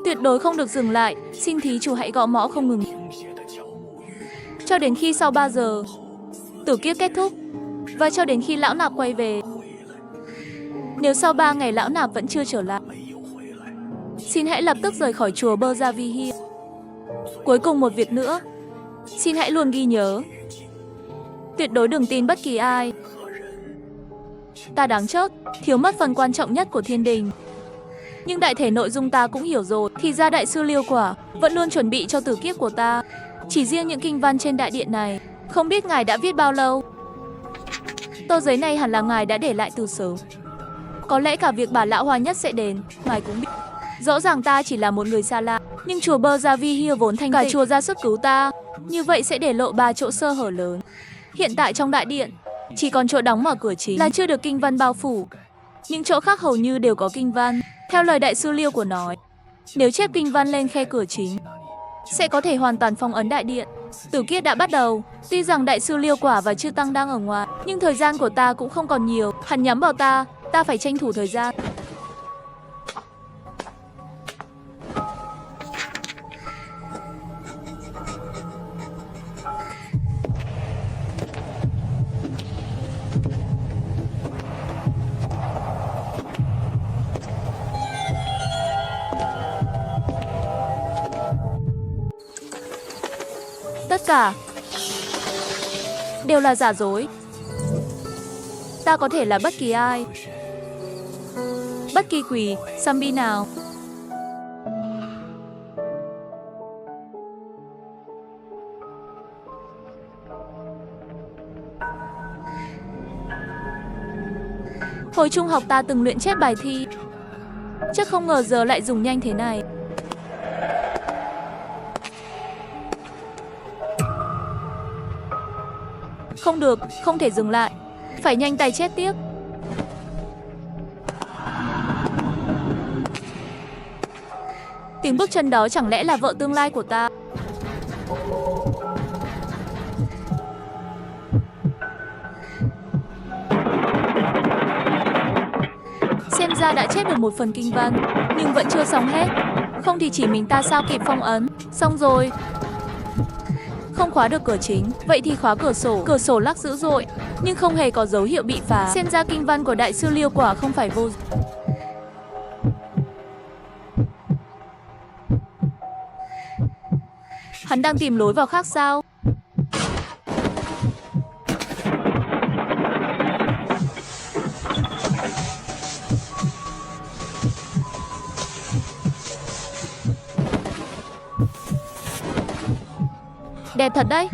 Tuyệt đối không được dừng lại, xin thí chủ hãy gõ mõ không ngừng. Cho đến khi sau 3 giờ, tử kiếp kết thúc, và cho đến khi lão nạp quay về. Nếu sau 3 ngày lão nạp vẫn chưa trở lại, xin hãy lập tức rời khỏi chùa Bơ Gia Vi Hia. Cuối cùng một việc nữa, xin hãy luôn ghi nhớ, tuyệt đối đừng tin bất kỳ ai. Ta đáng chót, thiếu mất phần quan trọng nhất của thiên đình. Nhưng đại thể nội dung ta cũng hiểu rồi. Thì ra đại sư Liêu Quả vẫn luôn chuẩn bị cho tử kiếp của ta. Chỉ riêng những kinh văn trên đại điện này, không biết ngài đã viết bao lâu. Tờ giấy này hẳn là ngài đã để lại từ sớm. Có lẽ cả việc bà lão Hoa Nhất sẽ đến, ngài cũng biết. Rõ ràng ta chỉ là một người xa lạ, nhưng chùa Bơ Gia Vi Hia vốn thanh tịnh, cả chùa ra sức cứu ta. Như vậy sẽ để lộ 3 chỗ sơ hở lớn. Hiện tại trong đại điện, chỉ còn chỗ đóng mở cửa chính là chưa được kinh văn bao phủ. Những chỗ khác hầu như đều có kinh văn. Theo lời đại sư Liêu của nói, nếu chép kinh văn lên khe cửa chính, sẽ có thể hoàn toàn phong ấn đại điện. Tử kiếp đã bắt đầu. Tuy rằng đại sư Liêu Quả và chư tăng đang ở ngoài, nhưng thời gian của ta cũng không còn nhiều. Hắn nhắm vào ta phải tranh thủ thời gian. Tất cả đều là giả dối. Ta có thể là bất kỳ ai, bất kỳ quỷ, zombie nào. Hồi trung học ta từng luyện chép bài thi. Chắc không ngờ giờ lại dùng nhanh thế này. Không được, không thể dừng lại. Phải nhanh tay chép tiếp. Tiếng bước chân đó chẳng lẽ là vợ tương lai của ta? Xem ra đã chép được một phần kinh văn, nhưng vẫn chưa xong hết. Không thì chỉ mình ta sao kịp phong ấn. Xong rồi. Không khóa được cửa chính, vậy thì khóa cửa sổ. Cửa sổ lắc dữ dội, nhưng không hề có dấu hiệu bị phá. Xem ra kinh văn của đại sư Liêu quả không phải vô dụng. Hắn đang tìm lối vào khác sao? Đẹp thật đấy.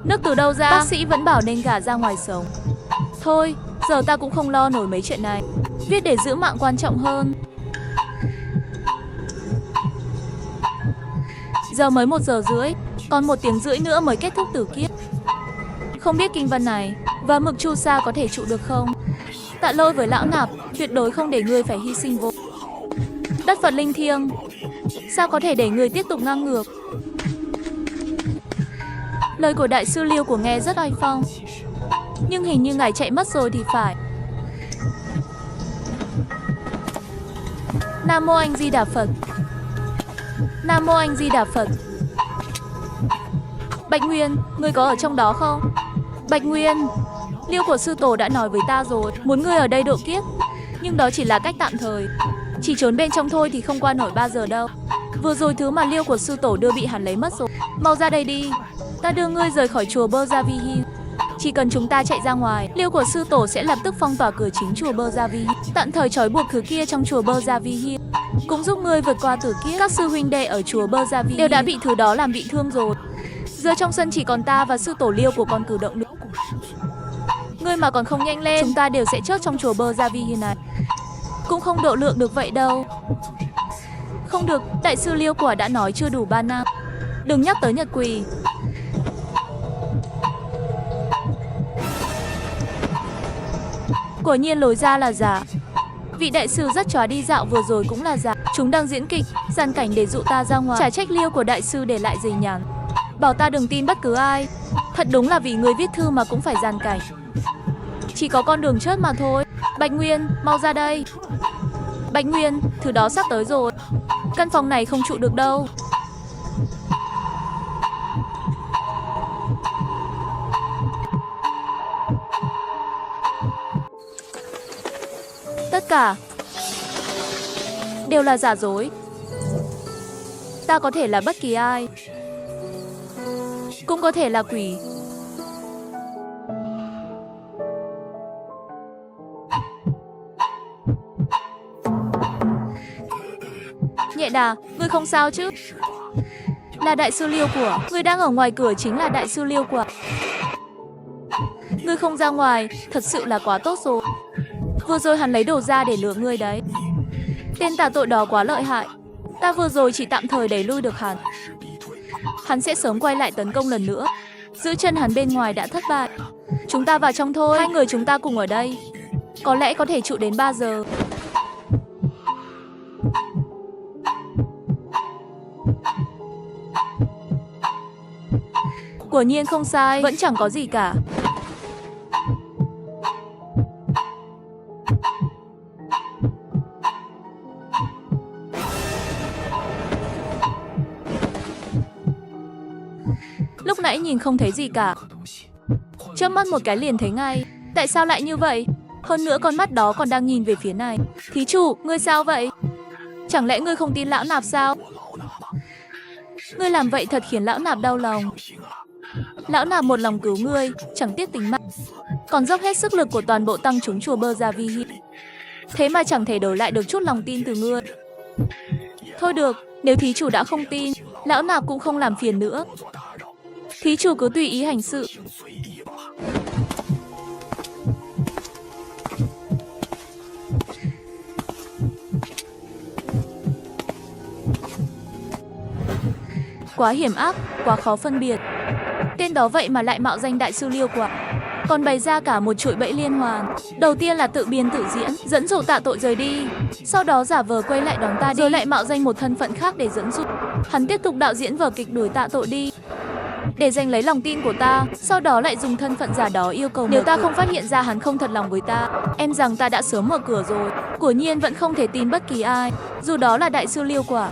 Nước từ đâu ra? Bác sĩ vẫn bảo nên gả ra ngoài sống. Thôi, giờ ta cũng không lo nổi mấy chuyện này. Viết để giữ mạng quan trọng hơn. Giờ mới 1 giờ rưỡi, còn 1 tiếng rưỡi nữa mới kết thúc tử kiếp. Không biết kinh văn này và mực chu sa có thể trụ được không? Tạ Lôi với Lão Nạp tuyệt đối không để ngươi phải hy sinh vô. Đất Phật linh thiêng, sao có thể để ngươi tiếp tục ngang ngược? Lời của đại sư Liêu của nghe rất oai phong, nhưng hình như ngài chạy mất rồi thì phải. Nam mô Anh Di Đà Phật. Nam mô Anh Di Đà Phật. Bạch Nguyên, ngươi có ở trong đó không? Bạch Nguyên, Liêu của sư tổ đã nói với ta rồi, muốn ngươi ở đây độ kiếp, nhưng đó chỉ là cách tạm thời. Chỉ trốn bên trong thôi thì không qua nổi 3 giờ đâu. Vừa rồi thứ mà Liêu của sư tổ đưa bị hắn lấy mất rồi. Mau ra đây đi, ta đưa ngươi rời khỏi chùa Bơ Gia Vi Hi. Chỉ cần chúng ta chạy ra ngoài, Liêu của sư tổ sẽ lập tức phong tỏa cửa chính chùa Bơ Gia Vi Hi, tạm thời trói buộc thứ kia trong chùa Bơ Gia Vi Hi, cũng giúp ngươi vượt qua tử kiếp. Các sư huynh đệ ở chùa Bơ Gia Vi đều đã bị thứ đó làm bị thương rồi. Giờ trong sân chỉ còn ta và sư tổ Liêu của con cử động nữa. Ngươi mà còn không nhanh lên, chúng ta đều sẽ chết trong chùa Bơ Gia Vi Hi này. Cũng không độ lượng được vậy đâu. Không được, đại sư Liêu quả đã nói chưa đủ 3 năm. Đừng nhắc tới nhật quỳ. Quả nhiên lối ra là giả. Vị đại sư dắt chó đi dạo vừa rồi cũng là giả. Chúng đang diễn kịch, dàn cảnh để dụ ta ra ngoài. Chả trách Liêu của đại sư để lại giấy nhắn, bảo ta đừng tin bất cứ ai. Thật đúng là vì người viết thư mà cũng phải dàn cảnh. Chỉ có con đường chết mà thôi. Bạch Nguyên, mau ra đây. Bạch Nguyên, thứ đó sắp tới rồi. Căn phòng này không trụ được đâu. Tất cả đều là giả dối. Ta có thể là bất kỳ ai, cũng có thể là quỷ. Nhẹ Đà, ngươi không sao chứ? Là đại sư Liêu của, ngươi đang ở ngoài cửa chính là đại sư Liêu của. Ngươi không ra ngoài, thật sự là quá tốt rồi. Vừa rồi hắn lấy đồ ra để lừa ngươi đấy. Tên tà tội đó quá lợi hại. Ta vừa rồi chỉ tạm thời đẩy lui được hắn. Hắn sẽ sớm quay lại tấn công lần nữa. Giữ chân hắn bên ngoài đã thất bại. Chúng ta vào trong thôi, 2 người chúng ta cùng ở đây. Có lẽ có thể trụ đến 3 giờ. Quả nhiên không sai, vẫn chẳng có gì cả. Lúc nãy nhìn không thấy gì cả, chớp mắt một cái liền thấy ngay. Tại sao lại như vậy? Hơn nữa con mắt đó còn đang nhìn về phía này. Thí chủ, ngươi sao vậy? Chẳng lẽ ngươi không tin lão nạp sao? Ngươi làm vậy thật khiến lão nạp đau lòng. Lão nạp một lòng cứu ngươi, chẳng tiếc tính mạng, còn dốc hết sức lực của toàn bộ tăng chúng chùa Bơ Gia Vi Hi. Thế mà chẳng thể đổi lại được chút lòng tin từ ngươi. Thôi được, nếu thí chủ đã không tin, lão nạp cũng không làm phiền nữa. Thí chủ cứ tùy ý hành sự. Quá hiểm ác, quá khó phân biệt. Tên đó vậy mà lại mạo danh đại sư Liêu Quả, còn bày ra cả một chuỗi bẫy liên hoàn. Đầu tiên là tự biên tự diễn, dẫn dụ tạ tội rời đi. Sau đó giả vờ quay lại đón ta đi, rồi lại mạo danh một thân phận khác để dẫn dụ. Hắn tiếp tục đạo diễn vở kịch đuổi tạ tội đi, để giành lấy lòng tin của ta. Sau đó lại dùng thân phận giả đó yêu cầu nếu ta không phát hiện ra hắn không thật lòng với ta, em rằng ta đã sớm mở cửa rồi. Quả nhiên vẫn không thể tin bất kỳ ai, dù đó là đại sư Liêu Quả.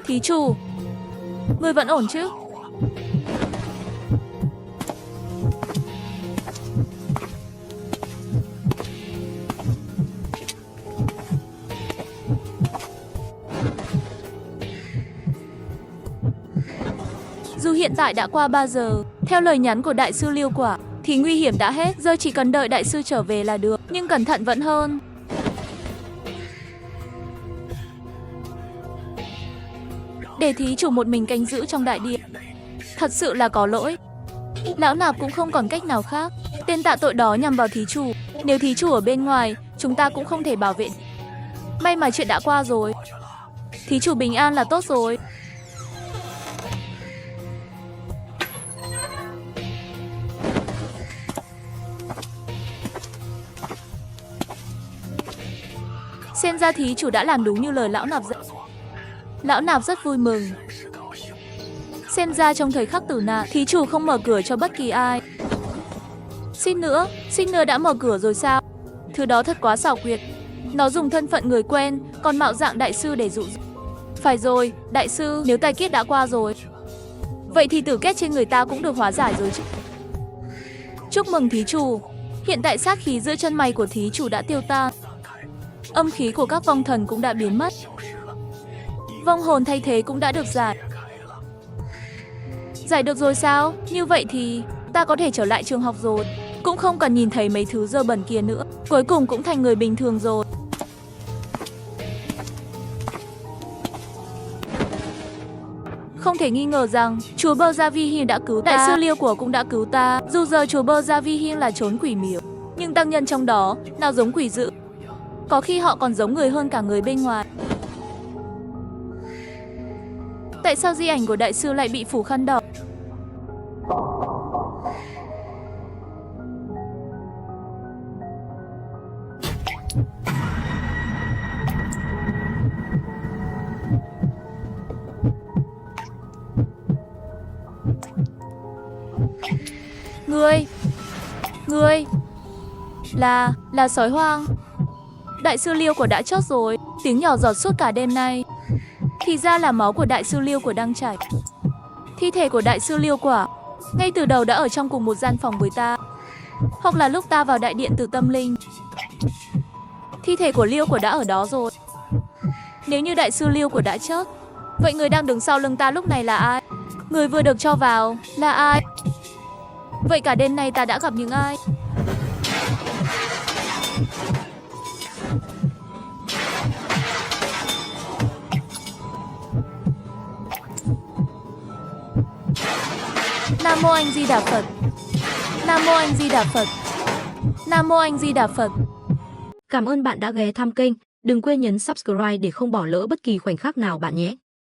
Thí chủ, ngươi vẫn ổn chứ? Dù hiện tại đã qua 3 giờ, theo lời nhắn của đại sư Liêu Quả, thì nguy hiểm đã hết, giờ chỉ cần đợi đại sư trở về là được, nhưng cẩn thận vẫn hơn. Để thí chủ một mình canh giữ trong đại điện, thật sự là có lỗi. Lão nạp cũng không còn cách nào khác. Tên tạ tội đó nhằm vào thí chủ. Nếu thí chủ ở bên ngoài, chúng ta cũng không thể bảo vệ. May mà chuyện đã qua rồi. Thí chủ bình an là tốt rồi. Xem ra thí chủ đã làm đúng như lời lão nạp dạy. Lão nạp rất vui mừng. Xem ra trong thời khắc tử nạn, thí chủ không mở cửa cho bất kỳ ai. Xin nữa đã mở cửa rồi sao? Thứ đó thật quá xảo quyệt. Nó dùng thân phận người quen, còn mạo dạng đại sư để dụ dỗ. Phải rồi, đại sư, nếu tai kiết đã qua rồi, vậy thì tử kết trên người ta cũng được hóa giải rồi chứ. Chúc mừng thí chủ. Hiện tại sát khí giữa chân mày của thí chủ đã tiêu tan. Âm khí của các vong thần cũng đã biến mất. Vong hồn thay thế cũng đã được giải. Giải được rồi sao? Như vậy thì ta có thể trở lại trường học rồi. Cũng không cần nhìn thấy mấy thứ dơ bẩn kia nữa. Cuối cùng cũng thành người bình thường rồi. Không thể nghi ngờ rằng chùa Bơ Gia Vi Hi đã cứu ta. Đại sư Liêu Của cũng đã cứu ta. Dù giờ chùa Bơ Gia Vi Hi là trốn quỷ miếu, nhưng tăng nhân trong đó nào giống quỷ dữ. Có khi họ còn giống người hơn cả người bên ngoài. Tại sao di ảnh của đại sư lại bị phủ khăn đỏ? Ngươi là sói hoang. Đại sư Liêu Của đã chết rồi. Tiếng nhỏ giọt suốt cả đêm nay. Thì ra là máu của đại sư Liêu Của đang chảy. Thi thể của đại sư Liêu Quả ngay từ đầu đã ở trong cùng một gian phòng với ta. Hoặc là lúc ta vào đại điện từ tâm linh, thi thể của Liêu Của đã ở đó rồi. Nếu như đại sư Liêu Của đã chết, vậy người đang đứng sau lưng ta lúc này là ai? Người vừa được cho vào là ai? Vậy cả đêm nay ta đã gặp những ai? Nam Mô Anh Di Đà Phật. Nam Mô Anh Di Đà Phật. Nam Mô Anh Di Đà Phật. Cảm ơn bạn đã ghé thăm kênh. Đừng quên nhấn subscribe để không bỏ lỡ bất kỳ khoảnh khắc nào bạn nhé.